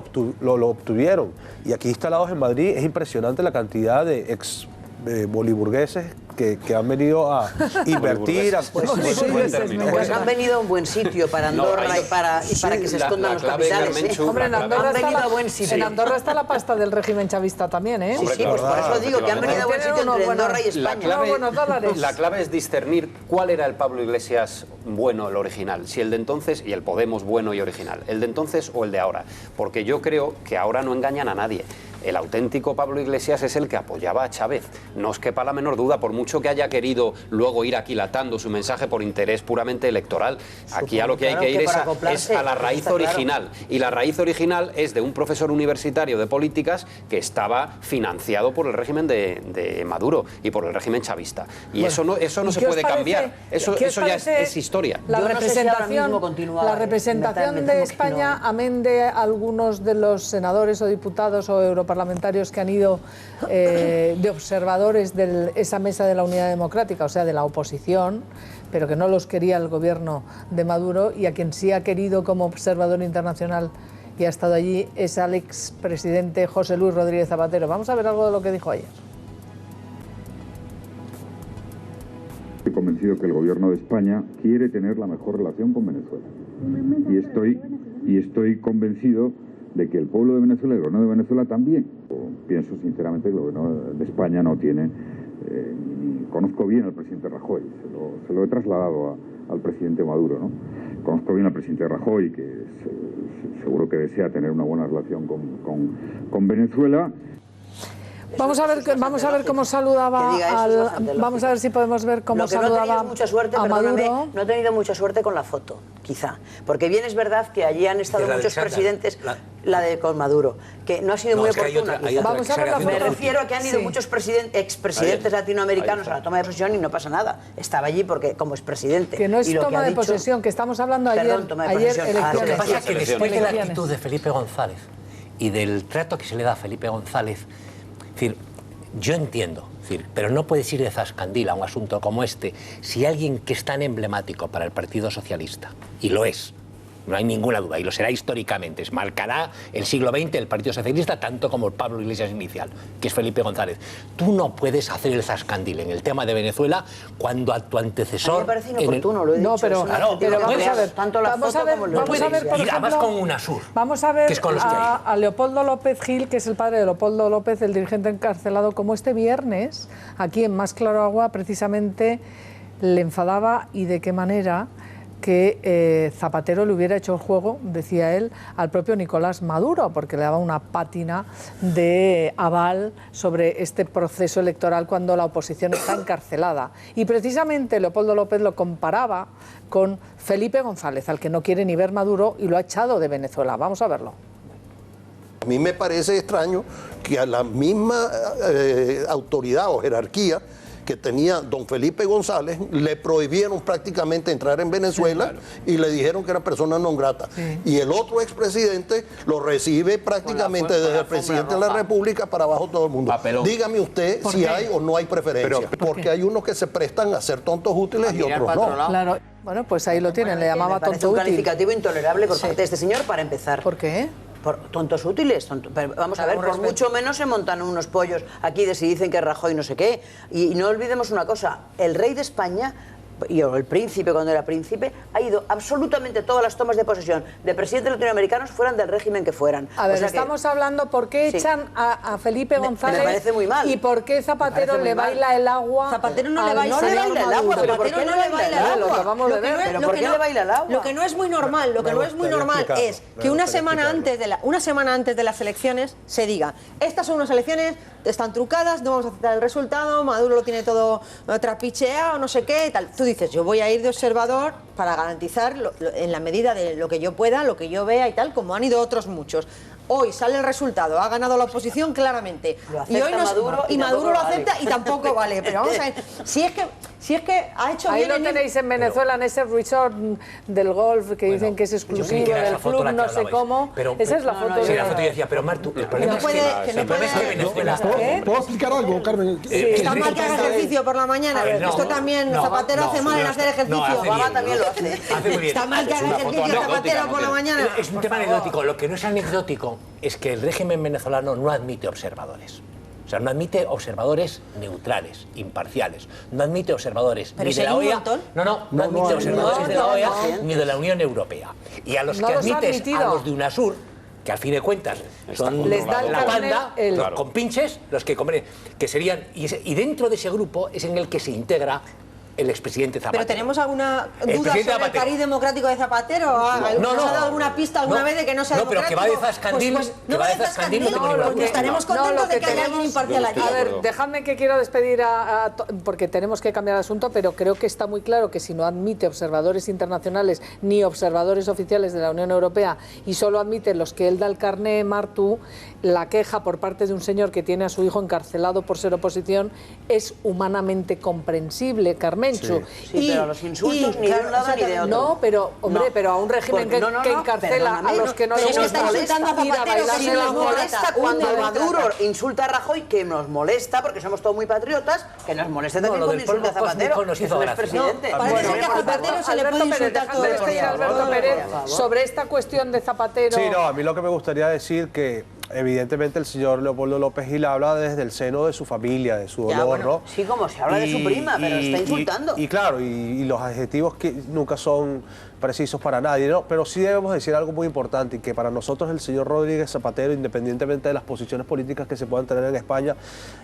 obtuvieron. Y aquí instalados en Madrid es impresionante la cantidad de ex boliburgueses que han venido a invertir.
Pues han venido a un buen sitio para Andorra y para que se escondan los capitales.
Hombre, en Andorra está la pasta del régimen chavista también, ¿eh?
Sí, pues por eso digo que han venido a buen sitio entre Andorra y España.
La clave es discernir cuál era el Pablo Iglesias bueno, el original, si el de entonces, y el Podemos bueno y original, el de entonces o el de ahora. Porque yo creo que ahora no engañan a nadie. El auténtico Pablo Iglesias es el que apoyaba a Chávez. No os quepa la menor duda, por mucho que haya querido luego ir aquilatando su mensaje por interés puramente electoral. Aquí a lo que hay que ir es a la raíz original. Y la raíz original es de un profesor universitario de políticas que estaba financiado por el régimen de Maduro y por el régimen chavista. Y bueno, eso no se puede cambiar. Eso ya es historia.
La representación de España, amén de algunos de los senadores o diputados o europarlamentarios que han ido de observadores de esa mesa de la Unidad Democrática, o sea, de la oposición, pero que no los quería el gobierno de Maduro, y a quien sí ha querido como observador internacional y ha estado allí es al expresidente José Luis Rodríguez Zapatero. Vamos a ver algo de lo que dijo ayer.
Estoy convencido que el gobierno de España quiere tener la mejor relación con Venezuela. Y estoy convencido de que el pueblo de Venezuela y el gobierno de Venezuela también. Pienso sinceramente que el gobierno de España no tiene, conozco bien al presidente Rajoy, se lo he trasladado al presidente Maduro, ¿no? Conozco bien al presidente Rajoy, que seguro que desea tener una buena relación con Venezuela.
Vamos a ver cómo saludaba vamos a ver si podemos ver cómo saludaba a Maduro.
No he tenido mucha suerte con la foto, quizá, porque bien es verdad que allí han estado muchos presidentes, con Maduro, que no ha sido muy oportuna.
Vamos a ver la foto.
Me refiero a que han ido muchos expresidentes latinoamericanos a la toma de posesión y no pasa nada. Estaba allí porque como expresidente.
Que no es toma de posesión, que estamos hablando ayer elecciones.
Lo que pasa es que después de la actitud de Felipe González y del trato que se le da a Felipe González, es decir, yo entiendo, pero no puedes ir de zascandil a un asunto como este si alguien que es tan emblemático para el Partido Socialista, y lo es, No hay ninguna duda, y lo será históricamente. Marcará el siglo XX el Partido Socialista, tanto como el Pablo Iglesias inicial, que es Felipe González. Tú no puedes hacer el zascandil en el tema de Venezuela cuando a tu antecesor...
A mí me parece inoportuno, lo he dicho.
No, pero,
claro,
pero vamos a ver,
tanto la
vamos
foto
a ver,
como el
vamos a ver, por
y además
ejemplo,
con UNASUR.
Vamos a ver
que es con los que hay.
a Leopoldo López Gil, que es el padre de Leopoldo López, el dirigente encarcelado, como este viernes, aquí en Más Claro Agua, precisamente le enfadaba y de qué manera que Zapatero le hubiera hecho el juego, decía él, al propio Nicolás Maduro, porque le daba una pátina de aval sobre este proceso electoral cuando la oposición está encarcelada. Y precisamente Leopoldo López lo comparaba con Felipe González, al que no quiere ni ver Maduro y lo ha echado de Venezuela. Vamos a verlo.
A mí me parece extraño que a la misma autoridad o jerarquía que tenía don Felipe González, le prohibieron prácticamente entrar en Venezuela, sí, claro, y le dijeron que era persona non grata. Sí. Y el otro expresidente lo recibe prácticamente desde el presidente de la República para abajo todo el mundo. Papelón. Dígame usted si hay o no hay preferencia. Porque hay unos que se prestan a ser tontos útiles y otros no.
Claro. Bueno, pues ahí lo tienen, le llamaba tonto útil.
Un calificativo intolerable por parte de este señor para empezar.
¿Por qué?
Por tontos útiles. Pero vamos a ver, por mucho menos se montan unos pollos aquí de si dicen que Rajoy no sé qué. Y no olvidemos una cosa, el rey de España, y el príncipe cuando era príncipe, ha ido absolutamente todas las tomas de posesión de presidentes latinoamericanos fueran del régimen que fueran.
A ver, estamos hablando por qué echan a Felipe González.
Me parece muy mal.
Y por qué Zapatero le baila el agua.
Zapatero no le baila
el agua.
¿Pero por qué no le baila el agua?
Vamos a ver. ¿Pero por qué le baila el agua?
Lo que no es muy normal, es que una semana antes de las elecciones se diga, estas son unas elecciones, están trucadas, no vamos a aceptar el resultado, Maduro lo tiene todo trapicheado, no sé qué y tal. Tú dices, yo voy a ir de observador para garantizar en la medida de lo que yo pueda, lo que yo vea y tal, como han ido otros muchos. Hoy sale el resultado, ha ganado la oposición claramente. Y hoy Maduro lo acepta y tampoco vale. Pero vamos a ver, si es que ha hecho
ahí
bien...
Ahí lo tenéis en Venezuela, en ese resort del golf que dicen que es exclusivo, del club, no sé cómo. Esa es la foto.
Sí, la foto decía, pero Martu, el problema es que Venezuela...
¿Puedo explicar algo, Carmen?
Está mal que haga ejercicio por la mañana. Esto también, Zapatero hace mal en hacer ejercicio. Baba también lo hace. Está mal que haga ejercicio Zapatero por la mañana.
Es un tema anecdótico. Lo que no es anecdótico es que el régimen venezolano no admite observadores. O sea, no admite observadores neutrales, imparciales. No admite observadores ni de la OEA. No admite observadores de la OEA ni de la Unión Europea. Y a los que admites, a los de UNASUR, que al fin de cuentas son
les da
la banda, los compinches, los que serían... Y dentro de ese grupo es en el que se integra el expresidente Zapatero.
¿Pero tenemos alguna duda sobre el cariz democrático de Zapatero? ¿Nos ha dado alguna pista alguna vez de que no sea democrático?
No, pero que va de zascandil.
No va de zascandil, estaremos contentos de que haya alguien imparcial allí.
A ver, dejadme que quiero despedir porque tenemos que cambiar de asunto, pero creo que está muy claro que si no admite observadores internacionales ni observadores oficiales de la Unión Europea y solo admite los que él da el carné, Martu, la queja por parte de un señor que tiene a su hijo encarcelado por ser oposición es humanamente comprensible, Carmen.
Sí, pero los insultos ni de un lado ni de otro.
No, pero, hombre, pero a un régimen que encarcela a los que no les gusta
ir a bailar. Si nos molesta cuando Maduro insulta a Rajoy, que nos molesta, porque somos todos muy patriotas, que nos molesta también cuando insulta a Zapatero, que es presidente.
Parece que a Zapatero se le puede insultar todo el día.
Alberto Pérez, sobre esta cuestión de Zapatero...
Sí, no, a mí lo que me gustaría decir que evidentemente el señor Leopoldo López Gil habla desde el seno de su familia, de su dolor, ¿no?
Sí, como se habla de su prima, pero está insultando.
Y claro, y los adjetivos que nunca son precisos para nadie, ¿no? Pero sí debemos decir algo muy importante, y que para nosotros el señor Rodríguez Zapatero, independientemente de las posiciones políticas que se puedan tener en España,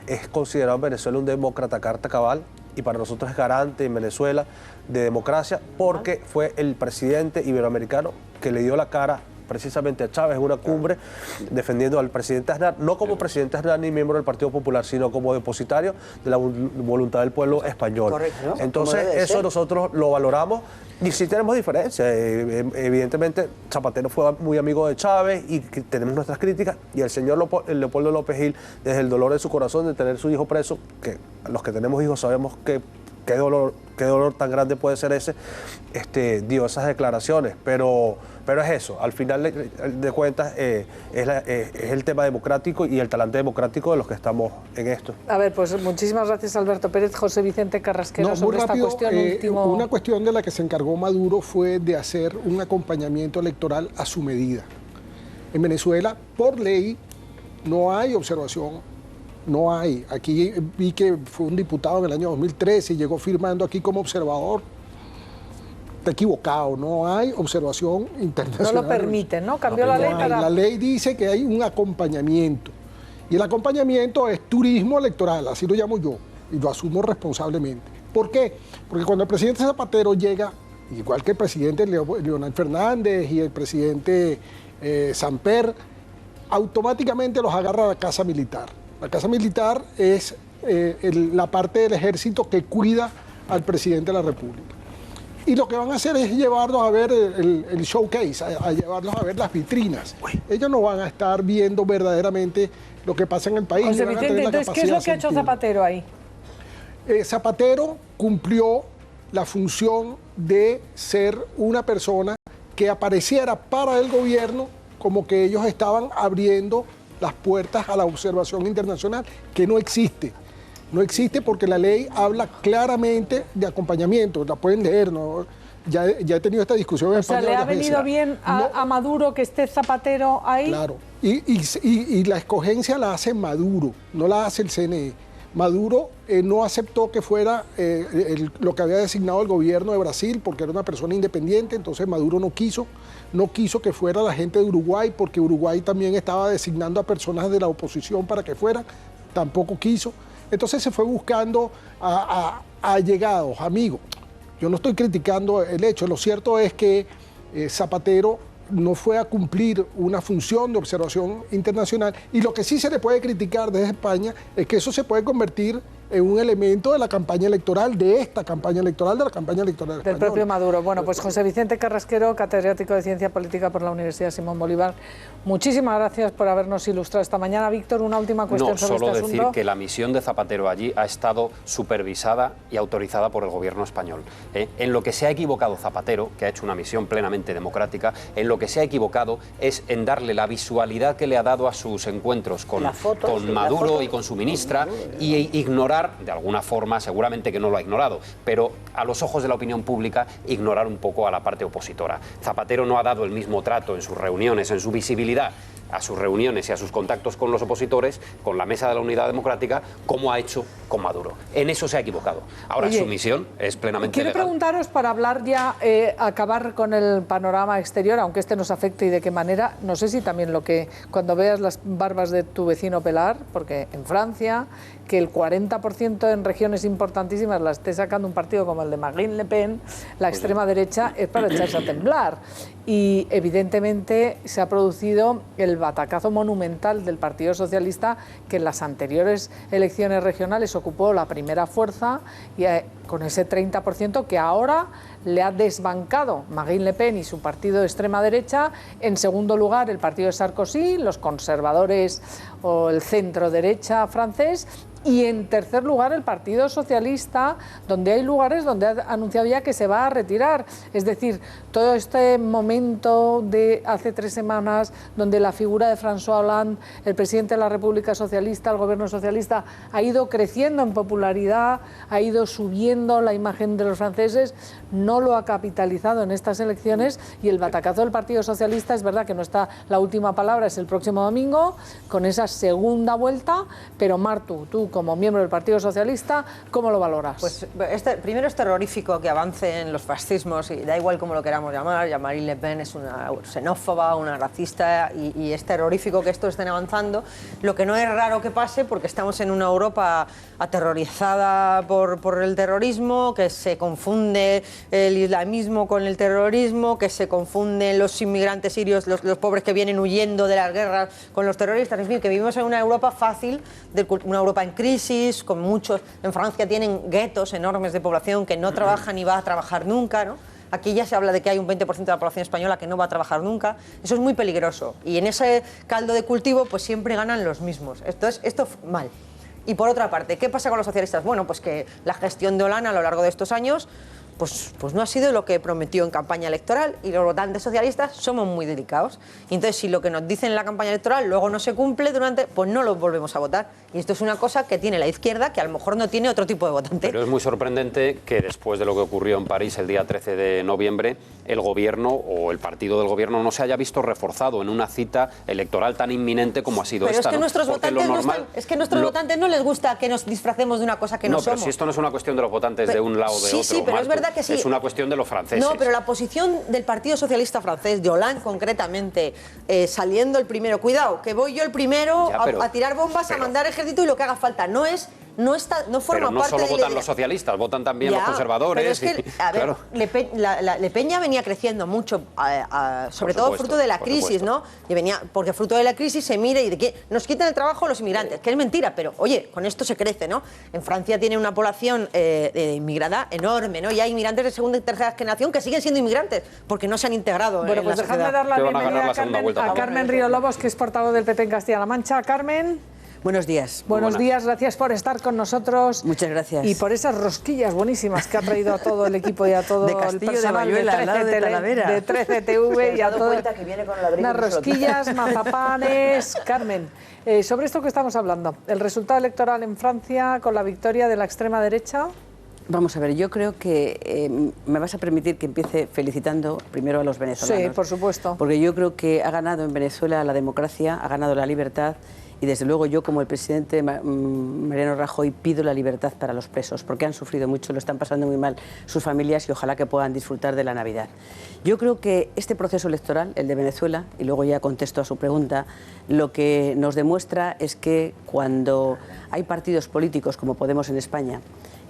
es considerado en Venezuela un demócrata carta cabal, y para nosotros es garante en Venezuela de democracia, porque fue el presidente iberoamericano que le dio la cara precisamente a Chávez en una cumbre defendiendo al presidente Aznar, no como presidente Aznar ni miembro del Partido Popular, sino como depositario de la voluntad del pueblo español.
Correcto.
Entonces eso nosotros lo valoramos y sí tenemos diferencias. Evidentemente Zapatero fue muy amigo de Chávez y tenemos nuestras críticas, y el señor Leopoldo López Gil, desde el dolor de su corazón de tener su hijo preso, que los que tenemos hijos sabemos qué qué dolor tan grande puede ser ese, dio esas declaraciones, pero es eso, al final de cuentas es el tema democrático y el talante democrático de los que estamos en esto.
A ver, pues muchísimas gracias Alberto Pérez. José Vicente Carrasquero, sobre esta cuestión último.
Una cuestión de la que se encargó Maduro fue de hacer un acompañamiento electoral a su medida. En Venezuela, por ley, no hay observación, no hay. Aquí vi que fue un diputado en el año 2013 y llegó firmando aquí como observador. Está equivocado, no hay observación internacional.
No lo permiten, ¿no? Cambió la ley para...
La ley dice que hay un acompañamiento. Y el acompañamiento es turismo electoral, así lo llamo yo, y lo asumo responsablemente. ¿Por qué? Porque cuando el presidente Zapatero llega, igual que el presidente Leonel Fernández y el presidente Samper, automáticamente los agarra a la Casa Militar. La Casa Militar es la parte del ejército que cuida al presidente de la República. Y lo que van a hacer es llevarlos a ver el showcase, a llevarlos a ver las vitrinas. Ellos no van a estar viendo verdaderamente lo que pasa en el país.
José Vicente, entonces, ¿qué es lo que ha hecho Zapatero ahí?
Zapatero cumplió la función de ser una persona que apareciera para el gobierno como que ellos estaban abriendo las puertas a la observación internacional, que no existe. No existe porque la ley habla claramente de acompañamiento, la pueden leer, ¿no? Ya he tenido esta discusión en España.
O sea, ¿le ha venido bien a Maduro que esté Zapatero ahí?
Claro, y la escogencia la hace Maduro, no la hace el CNE. Maduro no aceptó que fuera lo que había designado el gobierno de Brasil porque era una persona independiente, entonces Maduro no quiso que fuera la gente de Uruguay porque Uruguay también estaba designando a personas de la oposición para que fueran, tampoco quiso. Entonces se fue buscando a allegados, amigos. Yo no estoy criticando el hecho, lo cierto es que Zapatero no fue a cumplir una función de observación internacional y lo que sí se le puede criticar desde España es que eso se puede convertir en un elemento de la campaña electoral, de esta campaña electoral, de la campaña electoral española.
Del propio Maduro. Bueno, pues José Vicente Carrasquero, catedrático de Ciencia Política por la Universidad Simón Bolívar, muchísimas gracias por habernos ilustrado esta mañana. Víctor, una última cuestión sobre este asunto.
No, solo decir que la misión de Zapatero allí ha estado supervisada y autorizada por el gobierno español. En lo que se ha equivocado Zapatero, que ha hecho una misión plenamente democrática, en lo que se ha equivocado es en darle la visualidad que le ha dado a sus encuentros con Maduro y con su ministra y ignorar, de alguna forma, seguramente que no lo ha ignorado, pero a los ojos de la opinión pública, ignorar un poco a la parte opositora. Zapatero no ha dado el mismo trato en sus reuniones, en su visibilidad, a sus reuniones y a sus contactos con los opositores, con la Mesa de la Unidad Democrática, como ha hecho con Maduro. En eso se ha equivocado. Ahora, su misión es plenamente
legal. Quiero preguntaros, para hablar ya, acabar con el panorama exterior, aunque este nos afecte y de qué manera, no sé si también cuando veas las barbas de tu vecino pelar, porque en Francia, que el 40% en regiones importantísimas la esté sacando un partido como el de Marine Le Pen, la extrema derecha, es para echarse a temblar. Y evidentemente se ha producido el batacazo monumental del Partido Socialista, que en las anteriores elecciones regionales ocupó la primera fuerza y con ese 30% que ahora le ha desbancado Marine Le Pen y su partido de extrema derecha. En segundo lugar, el partido de Sarkozy, los conservadores o el centro derecha francés. Y en tercer lugar, el Partido Socialista, donde hay lugares donde ha anunciado ya que se va a retirar. Es decir, todo este momento de hace 3 semanas, donde la figura de François Hollande, el presidente de la República Socialista, el gobierno socialista, ha ido creciendo en popularidad, ha ido subiendo la imagen de los franceses, no lo ha capitalizado en estas elecciones, y el batacazo del Partido Socialista, es verdad que no está, la última palabra es el próximo domingo, con esa segunda vuelta, pero Martu, tú como miembro del Partido Socialista, ¿cómo lo valoras?
Pues primero es terrorífico que avancen los fascismos, y da igual cómo lo queramos llamar, Marine Le Pen es una xenófoba, una racista, y es terrorífico que estos estén avanzando. Lo que no es raro que pase, porque estamos en una Europa aterrorizada por el terrorismo, que se confunde el islamismo con el terrorismo, que se confunden los inmigrantes sirios, los pobres que vienen huyendo de las guerras con los terroristas, en fin, que vivimos en una Europa fácil, una Europa en crisis, con muchos, en Francia tienen guetos enormes de población que no trabaja ni va a trabajar nunca, ¿no? Aquí ya se habla de que hay un 20% de la población española que no va a trabajar nunca. Eso es muy peligroso. Y en ese caldo de cultivo, pues siempre ganan los mismos. Entonces, esto mal. Y por otra parte, ¿qué pasa con los socialistas? Bueno, pues que la gestión de Hollande a lo largo de estos años pues no ha sido lo que prometió en campaña electoral, y los votantes socialistas somos muy delicados. Y entonces, si lo que nos dicen en la campaña electoral luego no se cumple pues no lo volvemos a votar. Y esto es una cosa que tiene la izquierda, que a lo mejor no tiene otro tipo de votante.
Pero es muy sorprendente que después de lo que ocurrió en París el día 13 de noviembre, el gobierno o el partido del gobierno no se haya visto reforzado en una cita electoral tan inminente como ha sido
pero
esta.
Es que, nuestros votantes votantes no les gusta que nos disfracemos de una cosa que no somos.
No, pero si esto no es una cuestión de los votantes de un lado o de otro.
Sí, pero es verdad que sí.
Es una cuestión de los franceses.
No, pero la posición del Partido Socialista francés, de Hollande concretamente, saliendo el primero, cuidado, que voy yo el primero a tirar bombas, a mandar ejército y lo que haga falta, no forma
pero no
parte
solo
de
votan los socialistas, votan también los conservadores.
Pero es que, a ver, claro. Le Peña venía creciendo mucho, sobre todo fruto de la crisis, ¿no? Y porque fruto de la crisis se mira y de que nos quitan el trabajo los inmigrantes, que es mentira, pero oye, con esto se crece, ¿no? En Francia tiene una población inmigrada enorme, ¿no? Y hay inmigrantes de segunda y tercera generación que siguen siendo inmigrantes porque no se han integrado.
Bueno, pues dejadme dar la bienvenida a Carmen Río Lobos, que es portavoz del PP en Castilla-La Mancha. Carmen.
Buenos días.
Buenos días, gracias por estar con nosotros.
Muchas gracias.
Y por esas rosquillas buenísimas que ha traído a todo el equipo y a todo el personal de 13 TV y a todo. Unas rosquillas, mazapanes. Carmen, sobre esto que estamos hablando, el resultado electoral en Francia con la victoria de la extrema derecha.
Vamos a ver, yo creo que me vas a permitir que empiece felicitando primero a los venezolanos.
Sí, por supuesto.
Porque yo creo que ha ganado en Venezuela la democracia, ha ganado la libertad. Y desde luego yo, como el presidente Mariano Rajoy, pido la libertad para los presos, porque han sufrido mucho, lo están pasando muy mal sus familias y ojalá que puedan disfrutar de la Navidad. Yo creo que este proceso electoral, el de Venezuela, y luego ya contesto a su pregunta, lo que nos demuestra es que cuando hay partidos políticos como Podemos en España,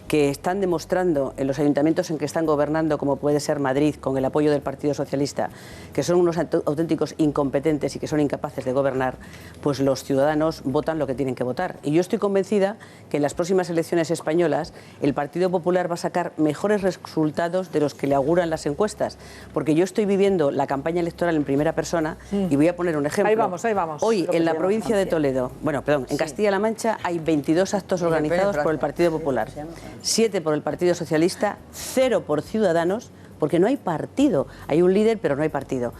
que están demostrando en los ayuntamientos en que están gobernando, como puede ser Madrid, con el apoyo del Partido Socialista, que son unos auténticos incompetentes y que son incapaces de gobernar, pues los ciudadanos votan lo que tienen que votar. Y yo estoy convencida que en las próximas elecciones españolas el Partido Popular va a sacar mejores resultados de los que le auguran las encuestas, porque yo estoy viviendo la campaña electoral en primera persona y voy a poner un ejemplo.
Ahí vamos.
Hoy, en la provincia de Toledo, en Castilla-La Mancha hay 22 actos organizados por el Partido Popular. 7 por el Partido Socialista, 0 por Ciudadanos, porque no hay partido. Hay un líder, pero no hay partido.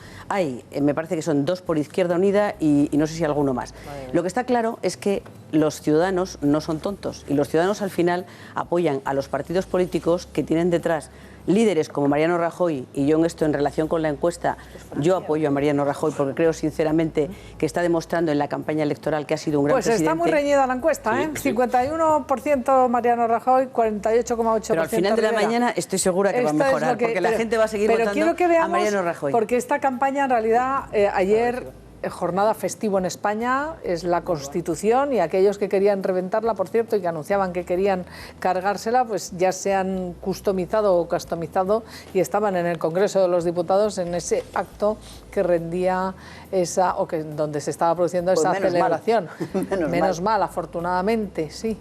Me parece que son 2 por Izquierda Unida y no sé si alguno más. Lo que está claro es que los ciudadanos no son tontos y los ciudadanos al final apoyan a los partidos políticos que tienen detrás líderes como Mariano Rajoy, y yo en esto, en relación con la encuesta, yo apoyo a Mariano Rajoy porque creo sinceramente que está demostrando en la campaña electoral que ha sido un gran presidente.
Pues está muy reñida la encuesta, ¿eh? 51% Mariano Rajoy, 48,8%.
Pero al final de la mañana estoy segura que va a mejorar, porque la gente va a seguir votando a Mariano Rajoy.
Porque esta campaña, en realidad, ayer, jornada festivo en España, es la Constitución, y aquellos que querían reventarla, por cierto, y que anunciaban que querían cargársela, pues ya se han customizado o customizado y estaban en el Congreso de los Diputados en ese acto que rendía donde se estaba produciendo esa celebración. Menos mal, afortunadamente, sí.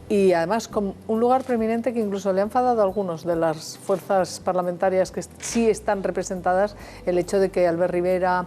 Y además con un lugar preeminente que incluso le han enfadado a algunos de las fuerzas parlamentarias que sí están representadas, el hecho de que Albert Rivera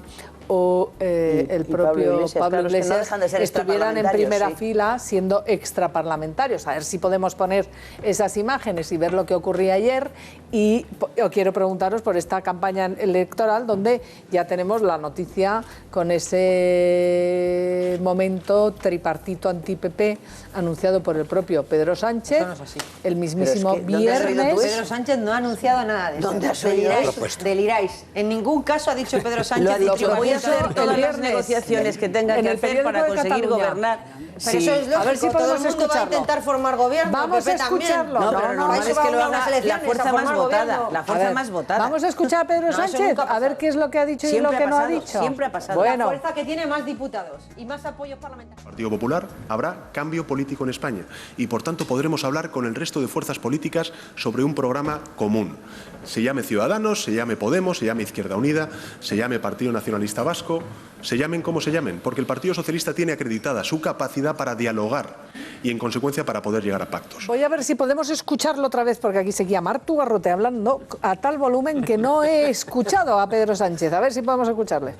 o el propio Pablo Iglesias estuvieran en primera fila siendo extraparlamentarios. A ver si podemos poner esas imágenes y ver lo que ocurría ayer. Y yo quiero preguntaros por esta campaña electoral donde ya tenemos la noticia con ese momento tripartito anti-PP anunciado por el propio Pedro Sánchez.
Esto no es así.
El mismísimo viernes.
Pedro Sánchez no ha anunciado nada de eso.
¿Dónde has oído?
Deliráis. En ningún caso ha dicho Pedro Sánchez voy a hacer
todas las negociaciones que tenga que hacer para conseguir gobernar.
Pero eso es lógico,
a ver si
todo
podemos
el mundo va a intentar formar gobierno.
Vamos a escucharlo.
No, pero lo normal es que lo haga la fuerza más votada. La fuerza más votada.
Vamos a escuchar a Pedro Sánchez, a ver qué es lo que ha dicho y lo que no ha dicho.
Siempre ha pasado.
La fuerza que tiene más diputados y más apoyos parlamentarios.
Partido Popular habrá cambio político en España y, por tanto, podremos hablar con el resto de fuerzas políticas sobre un programa común. Se llame Ciudadanos, se llame Podemos, se llame Izquierda Unida, se llame Partido Nacionalista Vasco, se llamen como se llamen, porque el Partido Socialista tiene acreditada su capacidad para dialogar y, en consecuencia, para poder llegar a pactos.
Voy a ver si podemos escucharlo otra vez, porque aquí seguía Martu Garrote hablando a tal volumen que no he escuchado a Pedro Sánchez. A ver si podemos escucharle.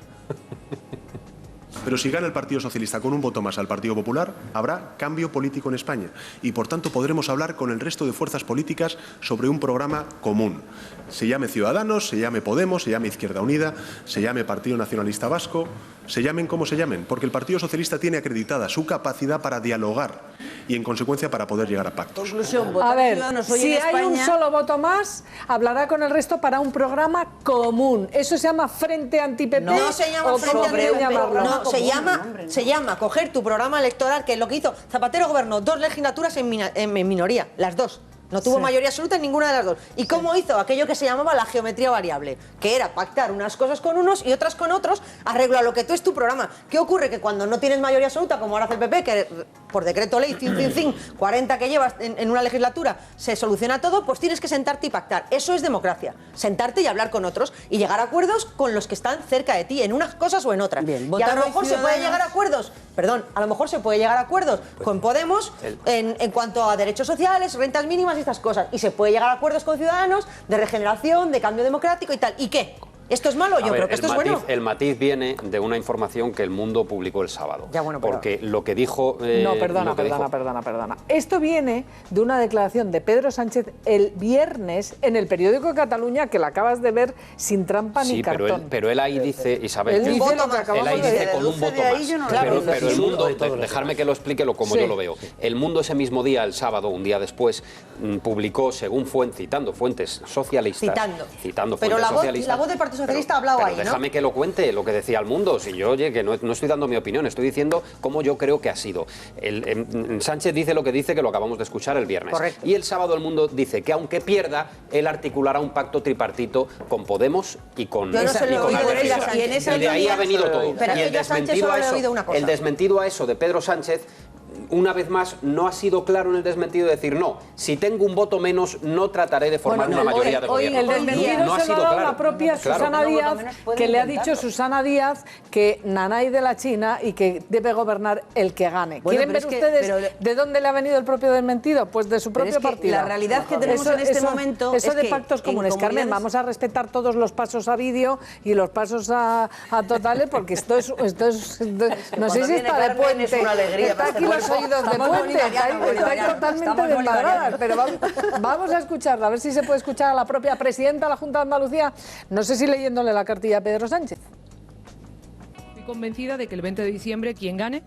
Pero si gana el Partido Socialista con un voto más al Partido Popular, habrá cambio político en España y, por tanto, podremos hablar con el resto de fuerzas políticas sobre un programa común. Se llame Ciudadanos, se llame Podemos, se llame Izquierda Unida, se llame Partido Nacionalista Vasco, se llamen como se llamen, porque el Partido Socialista tiene acreditada su capacidad para dialogar y, en consecuencia, para poder llegar a pactos.
A ver, si hay un solo voto más, hablará con el resto para un programa común. ¿Eso se llama Frente Anti-PP?
No se llama Frente Anti-PP, no, se llama coger tu programa electoral, que es lo que hizo Zapatero. Gobernó 2 legislaturas en minoría, las 2. No tuvo mayoría absoluta en ninguna de las 2. ¿Y cómo hizo aquello que se llamaba la geometría variable? Que era pactar unas cosas con unos y otras con otros, arreglo a lo que tú es tu programa. ¿Qué ocurre? Que cuando no tienes mayoría absoluta, como ahora hace el PP, que por decreto ley, 40 que llevas en una legislatura, se soluciona todo, pues tienes que sentarte y pactar. Eso es democracia. Sentarte y hablar con otros y llegar a acuerdos con los que están cerca de ti, en unas cosas o en otras. Bien, y a lo mejor se puede llegar a acuerdos, a lo mejor se puede llegar a acuerdos con Podemos en cuanto a derechos sociales, rentas mínimas y estas cosas. Y se puede llegar a acuerdos con Ciudadanos de regeneración, de cambio democrático y tal. ¿Y qué? ¿Esto es malo? Yo creo que esto es bueno.
El matiz viene de una información que El Mundo publicó el sábado.
Ya, bueno, pero...
Porque lo que dijo...
No, perdona. Esto viene de una declaración de Pedro Sánchez el viernes en el periódico de Cataluña, que la acabas de ver sin trampa ni cartón.
Pero él ahí dice, Isabel...
Él dice lo que acabamos de
dice con un voto más. Pero El Mundo, dejarme que lo explique como yo lo veo. El Mundo ese mismo día, el sábado, un día después, publicó, según citando fuentes socialistas... Citando fuentes socialistas...
La voz del Partido Socialista ha hablado ahí, ¿no?
Déjame que lo cuente, lo que decía El Mundo. Si yo, oye, que no estoy dando mi opinión, estoy diciendo cómo yo creo que ha sido. Sánchez dice lo que dice, que lo acabamos de escuchar el viernes.
Correcto.
Y el sábado El Mundo dice que aunque pierda, él articulará un pacto tripartito con Podemos y con y de ahí ha venido todo.
Pero
y el desmentido a eso de Pedro Sánchez, una vez más, no ha sido claro en el desmentido de decir, no, si tengo un voto menos, no trataré de formar una mayoría de gobierno.
El desmentido
no ha
se lo
sido
ha dado
claro.
la propia Susana Díaz, que le ha dicho Susana Díaz que nanay de la China y que debe gobernar el que gane. ¿Quieren ver ustedes de dónde le ha venido el propio desmentido? Pues de su propio partido.
La realidad que tenemos en este momento
eso
es
de
que
pactos comunes. Carmen, vamos a respetar todos los pasos a vídeo y los pasos a totales, porque esto es no sé si está de puente. Está aquí los oídos de puente. Estáis totalmente desmadradas, pero vamos a escucharla, a ver si se puede escuchar a la propia presidenta de la Junta de Andalucía, no sé si leyéndole la cartilla a Pedro Sánchez.
Estoy convencida de que el 20 de diciembre quien gane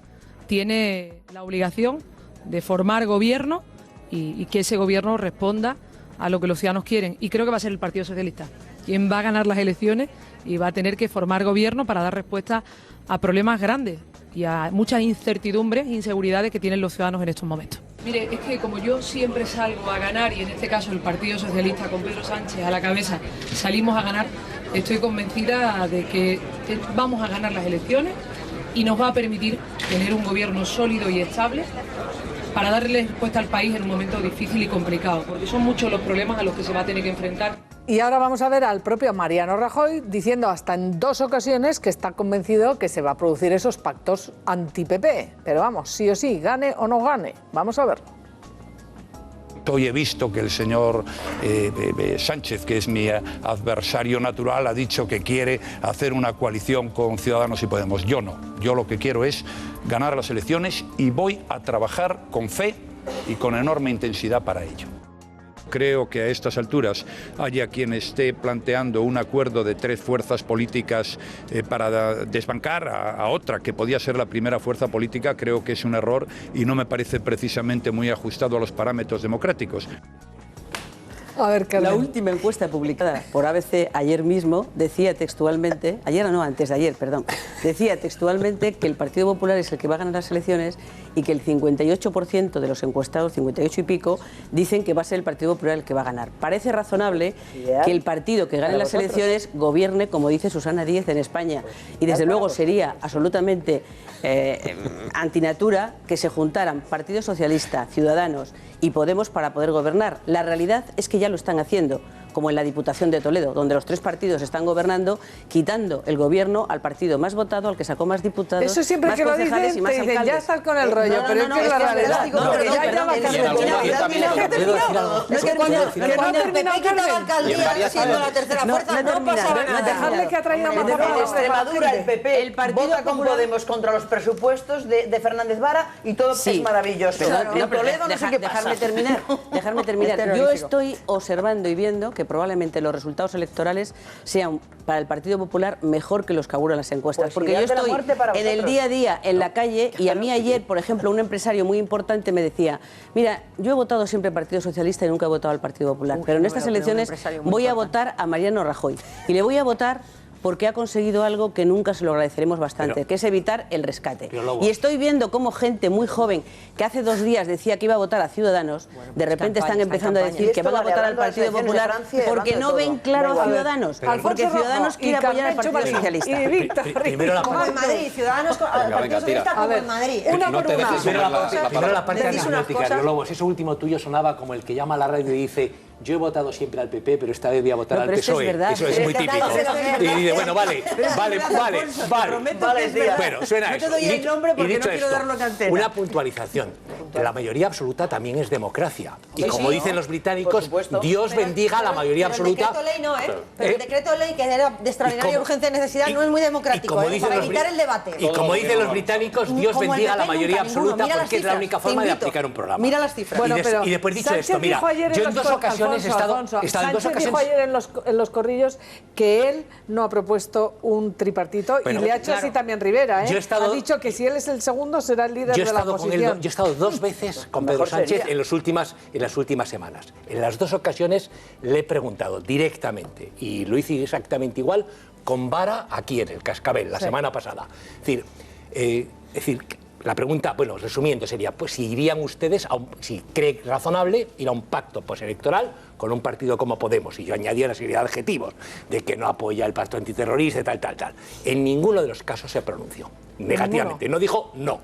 tiene la obligación de formar gobierno y que ese gobierno responda a lo que los ciudadanos quieren. Y creo que va a ser el Partido Socialista quien va a ganar las elecciones y va a tener que formar gobierno para dar respuesta a problemas grandes y a muchas incertidumbres e inseguridades que tienen los ciudadanos en estos momentos. Mire, es que como yo siempre salgo a ganar, y en este caso el Partido Socialista con Pedro Sánchez a la cabeza salimos a ganar, estoy convencida de que vamos a ganar las elecciones y nos va a permitir tener un gobierno sólido y estable para darle respuesta al país en un momento difícil y complicado, porque son muchos los problemas a los que se va a tener que enfrentar.
Y ahora vamos a ver al propio Mariano Rajoy diciendo hasta en 2 ocasiones que está convencido que se va a producir esos pactos anti-PP. Pero vamos, sí o sí, gane o no gane. Vamos a verlo.
Hoy he visto que el señor Sánchez, que es mi adversario natural, ha dicho que quiere hacer una coalición con Ciudadanos y Podemos. Yo no. Yo lo que quiero es ganar las elecciones y voy a trabajar con fe y con enorme intensidad para ello. Creo que a estas alturas haya quien esté planteando un acuerdo de 3 fuerzas políticas para desbancar a otra que podía ser la primera fuerza política. Creo que es un error y no me parece precisamente muy ajustado a los parámetros democráticos.
A ver,
la última encuesta publicada por ABC ayer mismo decía textualmente, antes de ayer, decía textualmente que el Partido Popular es el que va a ganar las elecciones y que el 58% de los encuestados, 58 y pico, dicen que va a ser el Partido Popular el que va a ganar. Parece razonable que el partido que gane las elecciones gobierne, como dice Susana Díaz, en España. Y desde luego sería absolutamente antinatura que se juntaran Partido Socialista, Ciudadanos y Podemos para poder gobernar. La realidad es que ya lo están haciendo. como en la Diputación de Toledo, donde los tres partidos están gobernando, quitando el gobierno al partido más votado, al que sacó más diputados,
eso siempre
más
que lo
concejales
dicen,
y más
te dicen,
alcaldes.
ya estás con el rollo, pero es que es la realidad.
Dejarle que ha traído más en Extremadura el PP vota con Podemos contra los presupuestos de Fernández Vara y todo es maravilloso. En Toledo no sé qué pasa.
Dejarme terminar. Yo estoy observando y viendo que probablemente los resultados electorales sean para el Partido Popular mejor que los que auguran las encuestas.
Pues
porque yo estoy en el día a día, en la calle, y a mí ayer, por ejemplo, un empresario muy importante me decía, mira, yo he votado siempre al Partido Socialista y nunca he votado al Partido Popular, pero en estas elecciones voy a votar a Mariano Rajoy. Y le voy a votar porque ha conseguido algo que nunca se lo agradeceremos bastante, que es evitar el rescate. Y estoy viendo cómo gente muy joven, que hace 2 días decía que iba a votar a Ciudadanos, de repente están empezando a decir que van a votar al Partido Popular porque no ven claro a Ciudadanos, porque Ciudadanos quiere apoyar al Partido Socialista.
Primero la
como en Madrid, Ciudadanos al Partido Socialista como en Madrid.
Una por una. Primero la parte anecdótica. Lobos, eso último tuyo sonaba como el que llama a la radio y dice, yo he votado siempre al PP, pero esta vez voy a votar al PSOE. Eso es muy típico. Y dice, bueno, vale. Bueno, suena eso. Y dicho esto, una puntualización. La mayoría absoluta también es democracia. Y como dicen los británicos, Dios bendiga a la mayoría absoluta.
Pero el decreto ley no, ¿eh? Pero el decreto ley que era de extraordinaria urgencia y necesidad no es muy democrático, para evitar el debate.
Y como dicen los británicos, Dios bendiga a la mayoría absoluta porque es la única forma de aplicar un programa.
Mira las cifras.
Y después dicho esto, mira, yo en 2 ocasiones he estado...
Sánchez dijo ayer en los corrillos que él no ha propuesto un tripartito y le ha hecho así también Rivera. Ha dicho que si él es el segundo será el líder de la oposición.
Yo he estado 2 veces con Pedro Sánchez en las últimas semanas. En las 2 ocasiones le he preguntado directamente y lo hice exactamente igual con Vara aquí en el Cascabel la semana pasada. Es decir, la pregunta, bueno, resumiendo, sería, pues si irían ustedes, si cree razonable, ir a un pacto postelectoral con un partido como Podemos. Y yo añadía una serie de adjetivos de que no apoya el pacto antiterrorista, tal. En ninguno de los casos se pronunció negativamente. No dijo no.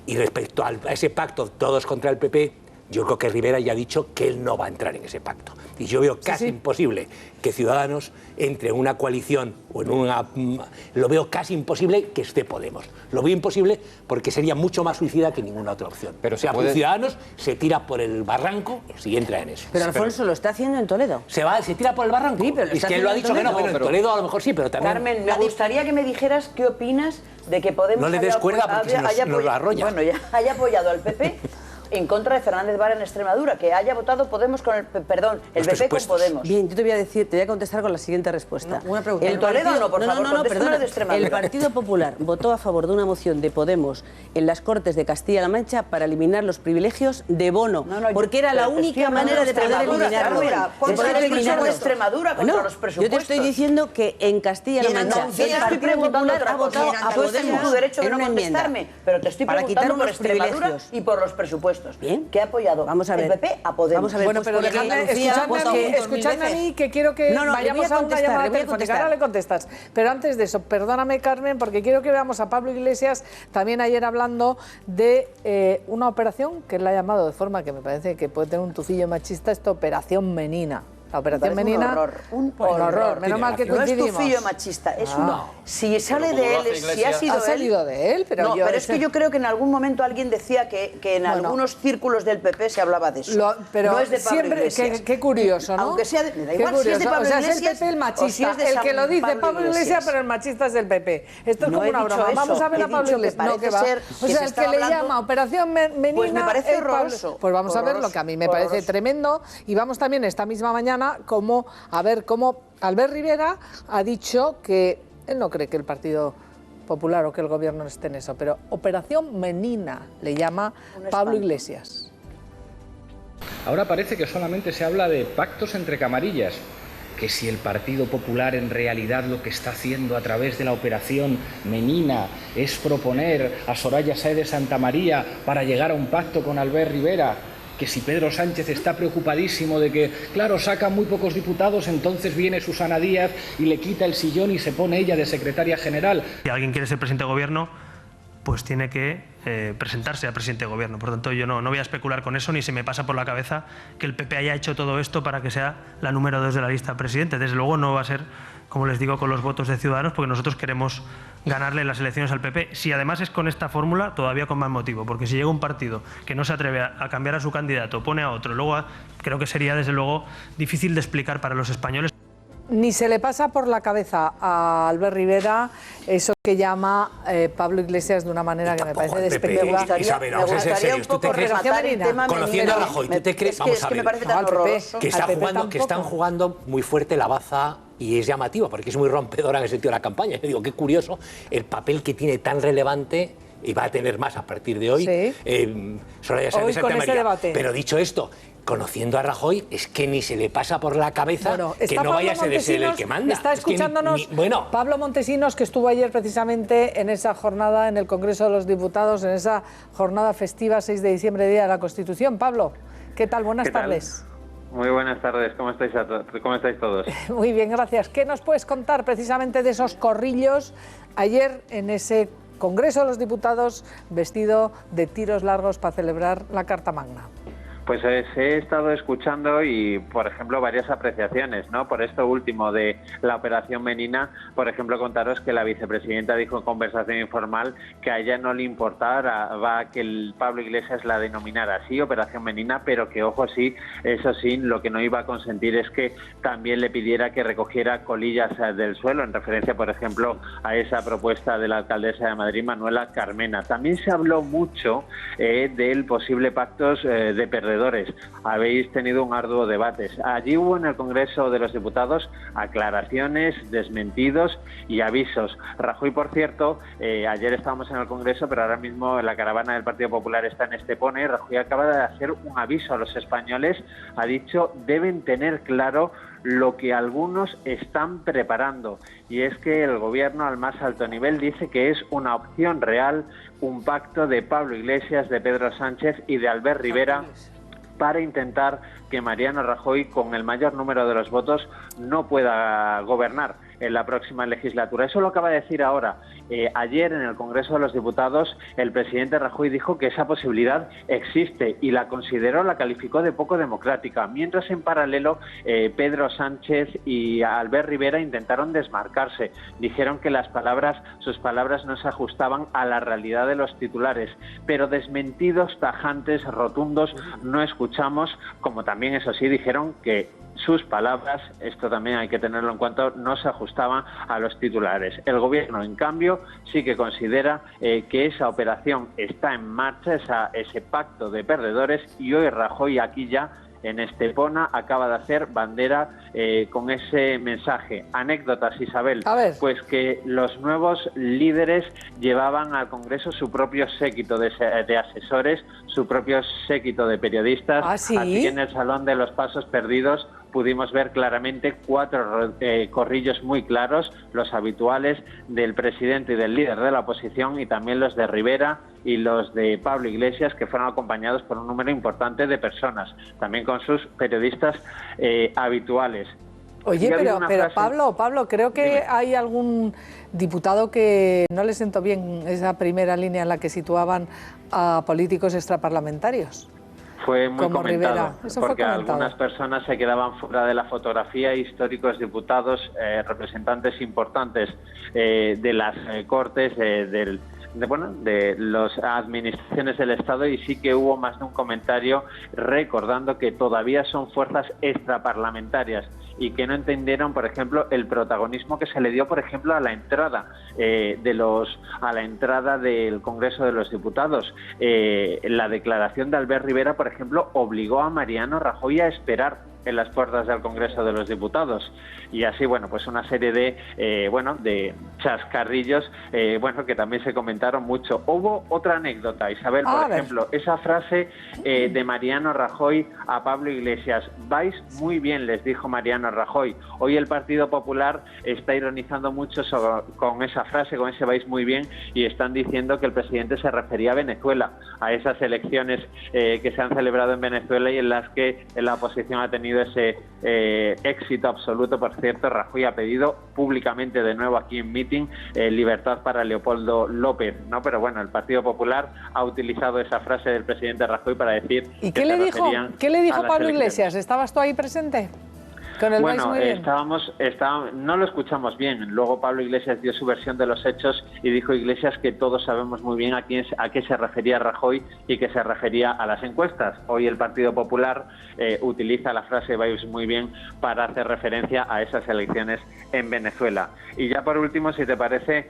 Y respecto a ese pacto, todos contra el PP, yo creo que Rivera ya ha dicho que él no va a entrar en ese pacto. Y yo veo casi imposible que Ciudadanos entre en una coalición o en una... Lo veo casi imposible que esté Podemos. Lo veo imposible porque sería mucho más suicida que ninguna otra opción. Pero Ciudadanos se tira por el barranco si entra en eso.
Pero Alfonso lo está haciendo en Toledo.
Se tira por el barranco.
Sí, pero
es que él lo ha dicho que no, pero en Toledo a lo mejor sí, pero también...
Carmen, me gustaría que me dijeras qué opinas de que Podemos...
No le des cuerda porque nos lo arrolla.
Bueno, ya haya apoyado al PP... en contra de Fernández Vara en Extremadura, que haya votado Podemos con el PP con Podemos.
Bien, yo te voy a contestar con la siguiente respuesta.
Una pregunta. ¿El Toledo no, por favor?
Perdona.
De Extremadura.
El Partido Popular votó a favor de una moción de Podemos en las Cortes de Castilla-La Mancha para eliminar los privilegios de Bono, porque era la única manera de poder eliminarlo.
De Extremadura contra los presupuestos.
Yo te estoy diciendo que en Castilla-La Mancha el Partido Popular ha votado a Podemos
tu derecho de
en
no
una enmienda
contestarme, pero te estoy preguntando por Extremadura y por los presupuestos.
Bien.
¿Qué ha apoyado el PP a Podemos?
Vamos a ver,
bueno, pero escuchadme a mí, que quiero que vayamos a una llamada telefónica. Ahora le contestas. Pero antes de eso, perdóname, Carmen, porque quiero que veamos a Pablo Iglesias también ayer hablando de una operación que él la ha llamado de forma que me parece que puede tener un tufillo machista, esta Operación Menina. La Operación Menina,
un horror.
Menos mal que coincidimos.
No es tufillo machista, es si sale de él, si ha sido
él. Ha salido de él, pero
pero es que yo creo que en algún momento alguien decía que en algunos círculos del PP se hablaba de eso.
Pero
no es de Pablo Iglesias.
Qué curioso, ¿no?
Aunque sea, me da igual si es de Pablo Iglesias.
Es el PP el machista, el que lo dice Pablo Iglesias, pero el machista es el PP. Esto es como una broma. Vamos a ver a Pablo Iglesias. No, que va. O sea, el que le llama Operación Menina.
Pues me parece horroroso.
Pues vamos a ver lo que a mí me parece tremendo. Y vamos también esta misma mañana a ver cómo Albert Rivera ha dicho que él no cree que el Partido Popular o que el gobierno esté en eso, pero Operación Menina le llama Pablo Iglesias.
Ahora parece que solamente se habla de pactos entre camarillas, que si el Partido Popular en realidad lo que está haciendo a través de la Operación Menina es proponer a Soraya Sáez de Santamaría para llegar a un pacto con Albert Rivera, que si Pedro Sánchez está preocupadísimo de que, claro, sacan muy pocos diputados, entonces viene Susana Díaz y le quita el sillón y se pone ella de secretaria general.
Si alguien quiere ser presidente de gobierno, pues tiene que presentarse al presidente de gobierno. Por tanto, yo no voy a especular con eso, ni se me pasa por la cabeza que el PP haya hecho todo esto para que sea la número 2 de la lista presidente. Desde luego no va a ser, como les digo, con los votos de Ciudadanos, porque nosotros queremos ganarle las elecciones al PP. Si además es con esta fórmula, todavía con más motivo, porque si llega un partido que no se atreve a cambiar a su candidato, pone a otro, luego creo que sería desde luego difícil de explicar para los españoles.
Ni se le pasa por la cabeza a Albert Rivera eso que llama Pablo Iglesias de una manera que me parece despectiva.
Isabel, vamos a ser serios. ¿Tú te crees, conociendo a Rajoy, tú te crees, vamos a ver, que están jugando muy fuerte la baza? Y es llamativa, porque es muy rompedora en el sentido de la campaña. Yo digo, qué curioso el papel que tiene tan relevante, y va a tener más a partir de hoy, Soraya Sáenz de Santamaría. Pero dicho esto, conociendo a Rajoy, es que ni se le pasa por la cabeza que no vaya a ser él el que manda.
Está escuchándonos Pablo Montesinos, que estuvo ayer precisamente en esa jornada en el Congreso de los Diputados, en esa jornada festiva 6 de diciembre, Día de la Constitución. Pablo, ¿qué tal? Buenas tardes.
Muy buenas tardes, ¿cómo estáis todos?
Muy bien, gracias. ¿Qué nos puedes contar precisamente de esos corrillos ayer en ese Congreso de los Diputados vestido de tiros largos para celebrar la Carta Magna?
Pues he estado escuchando y, por ejemplo, varias apreciaciones, ¿no? Por esto último de la Operación Menina, por ejemplo, contaros que la vicepresidenta dijo en conversación informal que a ella no le importaba que el Pablo Iglesias la denominara así, Operación Menina, pero que, ojo, sí, eso sí, lo que no iba a consentir es que también le pidiera que recogiera colillas del suelo, en referencia, por ejemplo, a esa propuesta de la alcaldesa de Madrid, Manuela Carmena. También se habló mucho del posible pactos de perdedores. Habéis tenido un arduo debate. Allí hubo en el Congreso de los Diputados aclaraciones, desmentidos y avisos. Rajoy, por cierto, ayer estábamos en el Congreso, pero ahora mismo la caravana del Partido Popular está en Estepona y Rajoy acaba de hacer un aviso a los españoles. Ha dicho, deben tener claro lo que algunos están preparando, y es que el gobierno al más alto nivel dice que es una opción real un pacto de Pablo Iglesias, de Pedro Sánchez y de Albert Rivera para intentar que Mariano Rajoy, con el mayor número de los votos, no pueda gobernar en la próxima legislatura. Eso lo acaba de decir ahora. Ayer en el Congreso de los Diputados el presidente Rajoy dijo que esa posibilidad existe y la consideró, la calificó de poco democrática, mientras en paralelo Pedro Sánchez y Albert Rivera intentaron desmarcarse. Dijeron que sus palabras no se ajustaban a la realidad de los titulares, pero desmentidos tajantes, rotundos, no escuchamos, como también, eso sí, dijeron que sus palabras, esto también hay que tenerlo en cuenta, no se ajustaban a los titulares. El gobierno, en cambio, sí que considera que esa operación está en marcha, ese pacto de perdedores, y hoy Rajoy aquí ya en Estepona acaba de hacer bandera con ese mensaje. Anécdotas, Isabel. Pues que los nuevos líderes llevaban al Congreso su propio séquito de asesores, su propio séquito de periodistas. Así que en el Salón de los Pasos Perdidos pudimos ver claramente 4 corrillos muy claros, los habituales del presidente y del líder de la oposición, y también los de Rivera y los de Pablo Iglesias, que fueron acompañados por un número importante de personas, también con sus periodistas habituales.
Oye, pero Pablo, creo que hay algún diputado que no le sentó bien esa primera línea en la que situaban a políticos extraparlamentarios.
Fue muy
como
comentado,
Rivera.
porque algunas personas se quedaban fuera de la fotografía, históricos diputados, representantes importantes de las Cortes, de las administraciones del Estado, y sí que hubo más de un comentario recordando que todavía son fuerzas extraparlamentarias y que no entendieron, por ejemplo, el protagonismo que se le dio, por ejemplo, a la entrada del Congreso de los Diputados. La declaración de Albert Rivera, por ejemplo, obligó a Mariano Rajoy a esperar en las puertas del Congreso de los Diputados, y así, pues una serie de chascarrillos, que también se comentaron mucho. Hubo otra anécdota, Isabel, por ejemplo, esa frase de Mariano Rajoy a Pablo Iglesias. Vais muy bien, les dijo Mariano Rajoy. Hoy el Partido Popular está ironizando mucho con esa frase, con ese vais muy bien, y están diciendo que el presidente se refería a Venezuela, a esas elecciones que se han celebrado en Venezuela y en las que la oposición ha tenido tenido ese éxito absoluto. Por cierto, Rajoy ha pedido públicamente de nuevo aquí en meeting libertad para Leopoldo López, ¿no? Pero bueno, el Partido Popular ha utilizado esa frase del presidente Rajoy para decir...
¿Y qué le dijo Pablo Iglesias? ¿Estabas tú ahí presente?
Bueno, no lo escuchamos bien. Luego Pablo Iglesias dio su versión de los hechos y dijo Iglesias que todos sabemos muy bien a qué se refería Rajoy y que se refería a las encuestas. Hoy el Partido Popular utiliza la frase "vais muy bien" para hacer referencia a esas elecciones en Venezuela. Y ya por último, si te parece,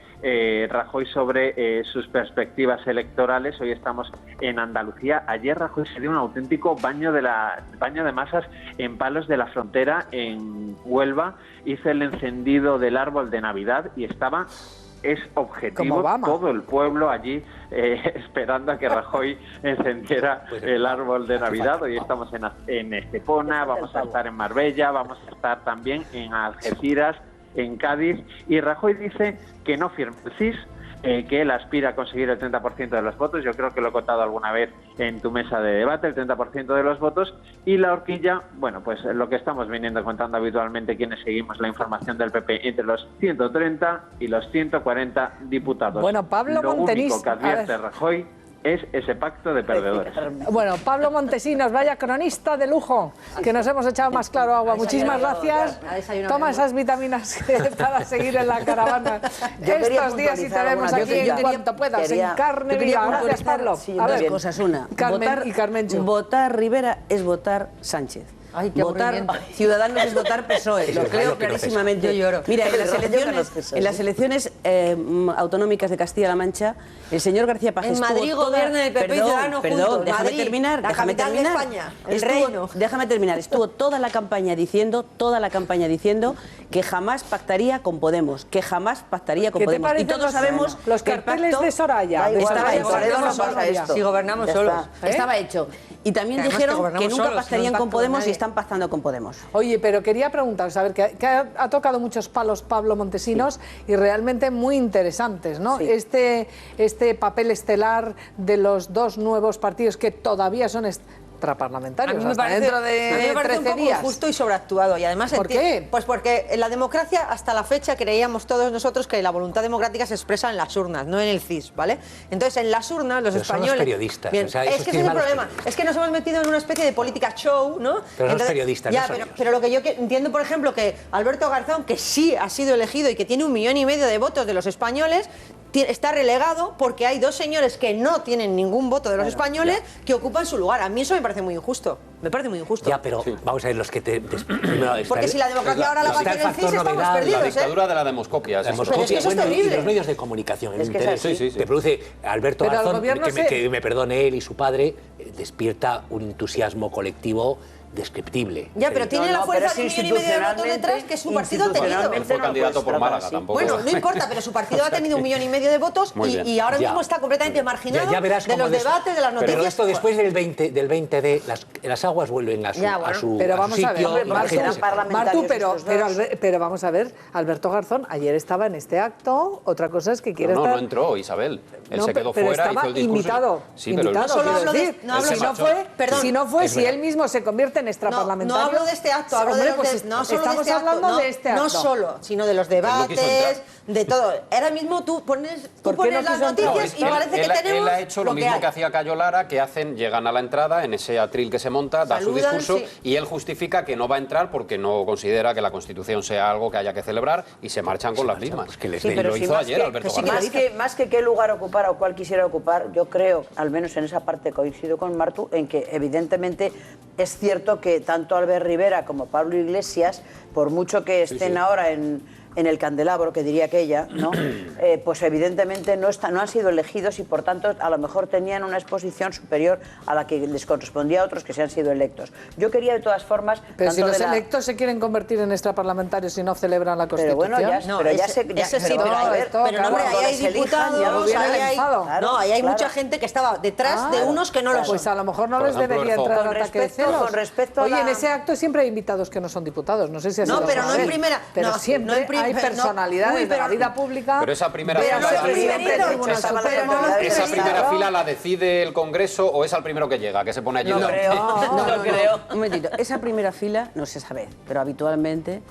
Rajoy sobre sus perspectivas electorales. Hoy estamos en Andalucía. Ayer Rajoy se dio un auténtico baño de masas en Palos de la Frontera, en Huelva. Hizo el encendido del árbol de Navidad y es objetivo todo el pueblo allí esperando a que Rajoy encendiera el árbol de Navidad. Hoy estamos en Estepona, vamos a estar en Marbella, vamos a estar también en Algeciras, en Cádiz, y Rajoy dice que no firma el CIS, que él aspira a conseguir el 30% de los votos. Yo creo que lo he contado alguna vez en tu mesa de debate, el 30% de los votos. Y la horquilla, bueno, pues lo que estamos viniendo contando habitualmente quienes seguimos la información del PP, entre los 130 y los 140 diputados.
Bueno, Pablo Montesinos,
único que advierte Rajoy es ese pacto de perdedores.
Bueno, Pablo Montesinos, vaya cronista de lujo, que nos hemos echado más claro agua. Muchísimas gracias. Toma esas vitaminas para seguir en la caravana estos días y te vemos aquí en cuanto puedas, en carne viva. Gracias, Pablo.
A ver, cosas. Una, votar Rivera es votar Sánchez.
Ay, qué
votar Ciudadanos es votar PSOE, lo creo clarísimamente.
Yo lloro.
Mira, en las elecciones autonómicas de Castilla-La Mancha, el señor García Paje
en Madrid gobierna el PP y Ciudadanos juntos.
Déjame terminar.
La capital de España, el reino.
Déjame terminar. Estuvo toda la campaña diciendo que jamás pactaría con Podemos, que jamás pactaría con Podemos. Y todos sabemos
los carteles de Soraya.
Si gobernamos solos.
Estaba hecho. Y también dijeron que nunca pactarían con Podemos y están pactando con Podemos.
Oye, pero quería preguntaros, a ver, que ha tocado muchos palos Pablo Montesinos y realmente muy interesantes, ¿no? Sí. Este papel estelar de los dos nuevos partidos que todavía son extraparlamentarios.
A mí me parece,
dentro de 13
un poco
días.
injusto y sobreactuado. Y además,
¿por qué?
Pues porque en la democracia, hasta la fecha, creíamos todos nosotros que la voluntad democrática se expresa en las urnas, no en el CIS, ¿vale? Entonces, en las urnas, los españoles...
Son los periodistas.
Bien, o sea, es que ese es el problema. Es que nos hemos metido en una especie de política show, ¿no?
Pero los periodistas,
ya, pero lo que yo entiendo, por ejemplo, que Alberto Garzón, que sí ha sido elegido y que tiene 1,5 millones de votos de los españoles, está relegado porque hay dos señores que no tienen ningún voto de los españoles que ocupan su lugar. A mí eso me parece muy injusto. Me parece muy injusto.
Ya, pero vamos a ver los que
porque si la democracia ahora la va a hacer el CIS, estamos perdidos.
La dictadura de la demoscopia.
Pero es que eso es terrible.
Y los medios de comunicación, el interés que produce Alberto Garzón, que me perdone él y su padre, despierta un entusiasmo colectivo descriptible.
Ya, pero tiene la fuerza de 1,5 millones de votos detrás que su partido ha tenido.
Él fue candidato por Málaga, tampoco.
Bueno, no importa, pero su partido ha tenido 1,5 millones de votos y ahora mismo está completamente marginado de los debates, de las noticias.
Pero esto después del 20D, las aguas vuelven a su
pero vamos a ver, Martu, pero vamos a ver, Alberto Garzón ayer estaba en este acto, otra cosa es que quiere estar...
No entró, Isabel. Él se quedó fuera, hizo el discurso.
Invitado.
Sí, pero
no solo hablo de... Si él mismo se convierte en extraparlamentario...
No hablo de este acto, hablo de
estamos hablando de este acto.
No solo, sino de los debates, de todo. Ahora mismo tú pones las noticias y parece que tenemos...
Él ha hecho lo mismo que hacía Cayo Lara, que llegan a la entrada en ese atril que se monta, da su discurso y él justifica que no va a entrar porque no considera que la Constitución sea algo que haya que celebrar y se marchan con las mismas. Lo hizo ayer Alberto Garzón.
Más que qué lugar ocupara o cuál quisiera ocupar, yo creo, al menos en esa parte coincido con Martu, en que evidentemente es cierto que tanto Albert Rivera como Pablo Iglesias, por mucho que estén ahora en el candelabro, que diría aquella, ¿no? Pues evidentemente no han sido elegidos y por tanto a lo mejor tenían una exposición superior a la que les correspondía a otros que se han sido electos. Yo quería de todas formas...
Pero si los electos se quieren convertir en extraparlamentarios y no celebran la Constitución...
Pero hombre, ahí hay diputados, ahí hay mucha gente que estaba detrás de unos que no lo son.
Pues a lo mejor no les debería entrar un ataque de celos. Oye, en ese acto siempre hay invitados que no son diputados, no sé si ha sido...
No, pero no en primera...
Pero siempre hay personalidades de la vida pública.
Pero esa primera fila la decide el Congreso o es al primero que llega, que se pone allí.
No creo. Un momentito. Esa primera fila no se sabe, pero habitualmente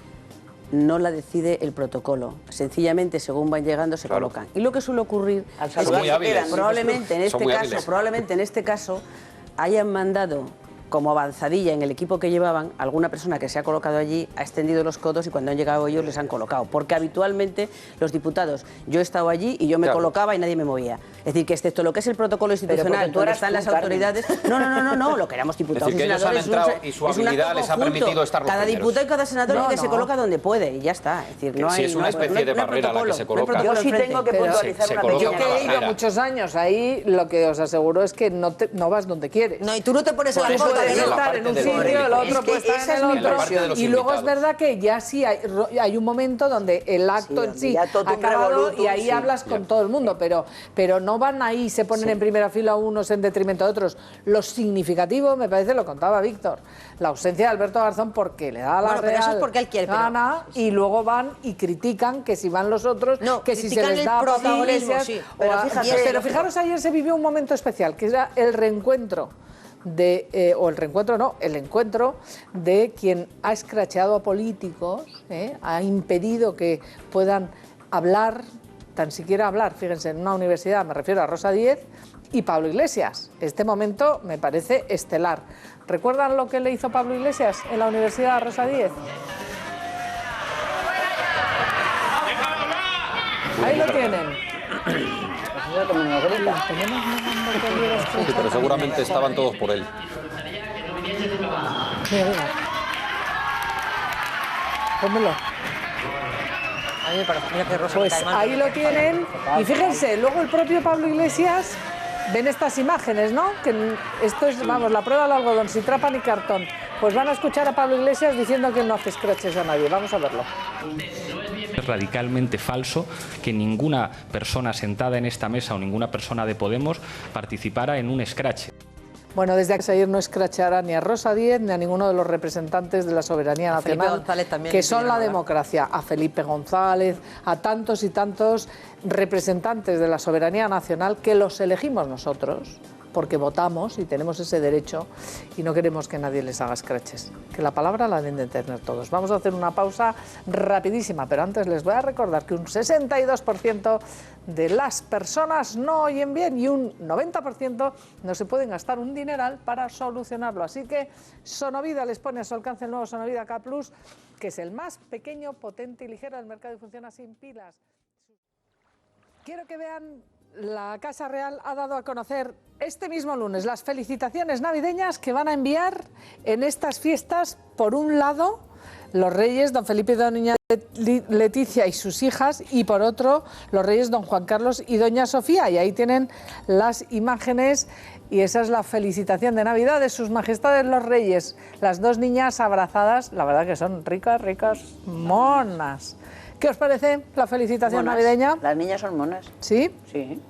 no la decide el protocolo. Sencillamente, según van llegando, se colocan. Y lo que suele ocurrir es que probablemente en este caso hayan mandado como avanzadilla en el equipo que llevaban, alguna persona que se ha colocado allí ha extendido los codos y cuando han llegado ellos les han colocado. Porque habitualmente los diputados, yo he estado allí y yo me colocaba y nadie me movía. Es decir, que excepto lo que es el protocolo institucional, donde están las autoridades... No, lo que éramos diputados y senadores...
Es decir, que ellos han entrado y su habilidad les ha permitido estar los
Cada diputado y cada senador se coloca donde puede y ya está. Es decir, no hay...
Si es una especie de barrera la que se coloca.
Yo sí tengo que puntualizar una cosa. Yo que he ido muchos años ahí, lo que os aseguro es que no vas donde quieres.
No, y tú no te pones a la foto
de estar en un sitio, el otro puede estar en el otro. Y luego es verdad que ya sí hay un momento donde el acto en sí ha acabado y ahí hablas con todo el mundo, pero no van ahí, se ponen en primera fila unos en detrimento de otros. Lo significativo, me parece, lo contaba Víctor, la ausencia de Alberto Garzón porque le da la
pero eso es porque él quiere,
gana y luego van y critican que si van los otros, que si se les da protagonismo. Pero fijaros, ayer se vivió un momento especial, que era el reencuentro el encuentro de quien ha escracheado a políticos, ha impedido que puedan hablar, tan siquiera hablar, fíjense, en una universidad, me refiero a Rosa Díez y Pablo Iglesias. Este momento me parece estelar. ¿Recuerdan lo que le hizo Pablo Iglesias en la universidad a Rosa Díez? Ahí lo tienen.
Sí, pero seguramente estaban todos por él.
Pónmelo. Pues ahí lo tienen. Y fíjense, luego el propio Pablo Iglesias, ven estas imágenes, ¿no? Que esto es, vamos, la prueba del algodón, sin trapa ni cartón. Pues van a escuchar a Pablo Iglesias diciendo que él no hace scratches a nadie. Vamos a verlo.
Es radicalmente falso que ninguna persona sentada en esta mesa o ninguna persona de Podemos participara en un scratch.
Bueno, desde ayer no escrachará ni a Rosa Díez ni a ninguno de los representantes de la soberanía nacional, que son la democracia, a Felipe González, a tantos y tantos representantes de la soberanía nacional que los elegimos nosotros, porque votamos y tenemos ese derecho y no queremos que nadie les haga scratches. Que la palabra la deben de tener todos. Vamos a hacer una pausa rapidísima, pero antes les voy a recordar que un 62% de las personas no oyen bien y un 90% no se pueden gastar un dineral para solucionarlo. Así que Sonovida les pone a su alcance el nuevo Sonovida K+, que es el más pequeño, potente y ligero del mercado y funciona sin pilas. Quiero que vean, la Casa Real ha dado a conocer este mismo lunes las felicitaciones navideñas que van a enviar en estas fiestas, por un lado, los reyes don Felipe y doña Leticia y sus hijas, y por otro, los reyes don Juan Carlos y doña Sofía. Y ahí tienen las imágenes y esa es la felicitación de Navidad de sus majestades los reyes. Las dos niñas abrazadas, la verdad que son ricas, monas. ¿Qué os parece la felicitación navideña?
Las niñas son monas.
¿Sí?
Sí.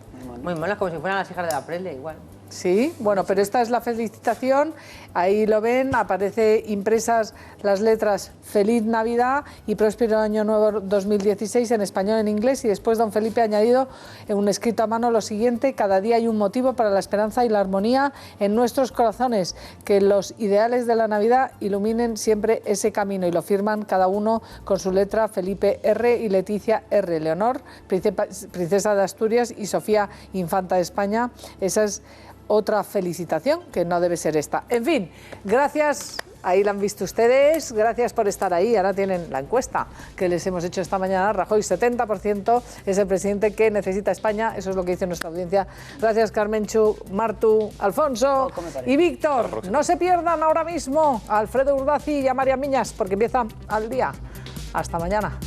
Muy monas, como si fueran las hijas de la Prele, igual.
Sí, bueno, pero esta es la felicitación, ahí lo ven, aparece impresas las letras Feliz Navidad y Próspero Año Nuevo 2016 en español y en inglés, y después don Felipe ha añadido en un escrito a mano lo siguiente: cada día hay un motivo para la esperanza y la armonía en nuestros corazones, que los ideales de la Navidad iluminen siempre ese camino, y lo firman cada uno con su letra, Felipe R. y Leticia R. Leonor, princesa de Asturias, y Sofía, infanta de España. Esa es otra felicitación, que no debe ser esta. En fin, gracias, ahí la han visto ustedes, gracias por estar ahí. Ahora tienen la encuesta que les hemos hecho esta mañana. Rajoy, 70% es el presidente que necesita España, eso es lo que dice nuestra audiencia. Gracias, Carmenchu, Martu, Alfonso y Víctor. No se pierdan ahora mismo a Alfredo Urdaci y a María Miñas, porque empieza al día. Hasta mañana.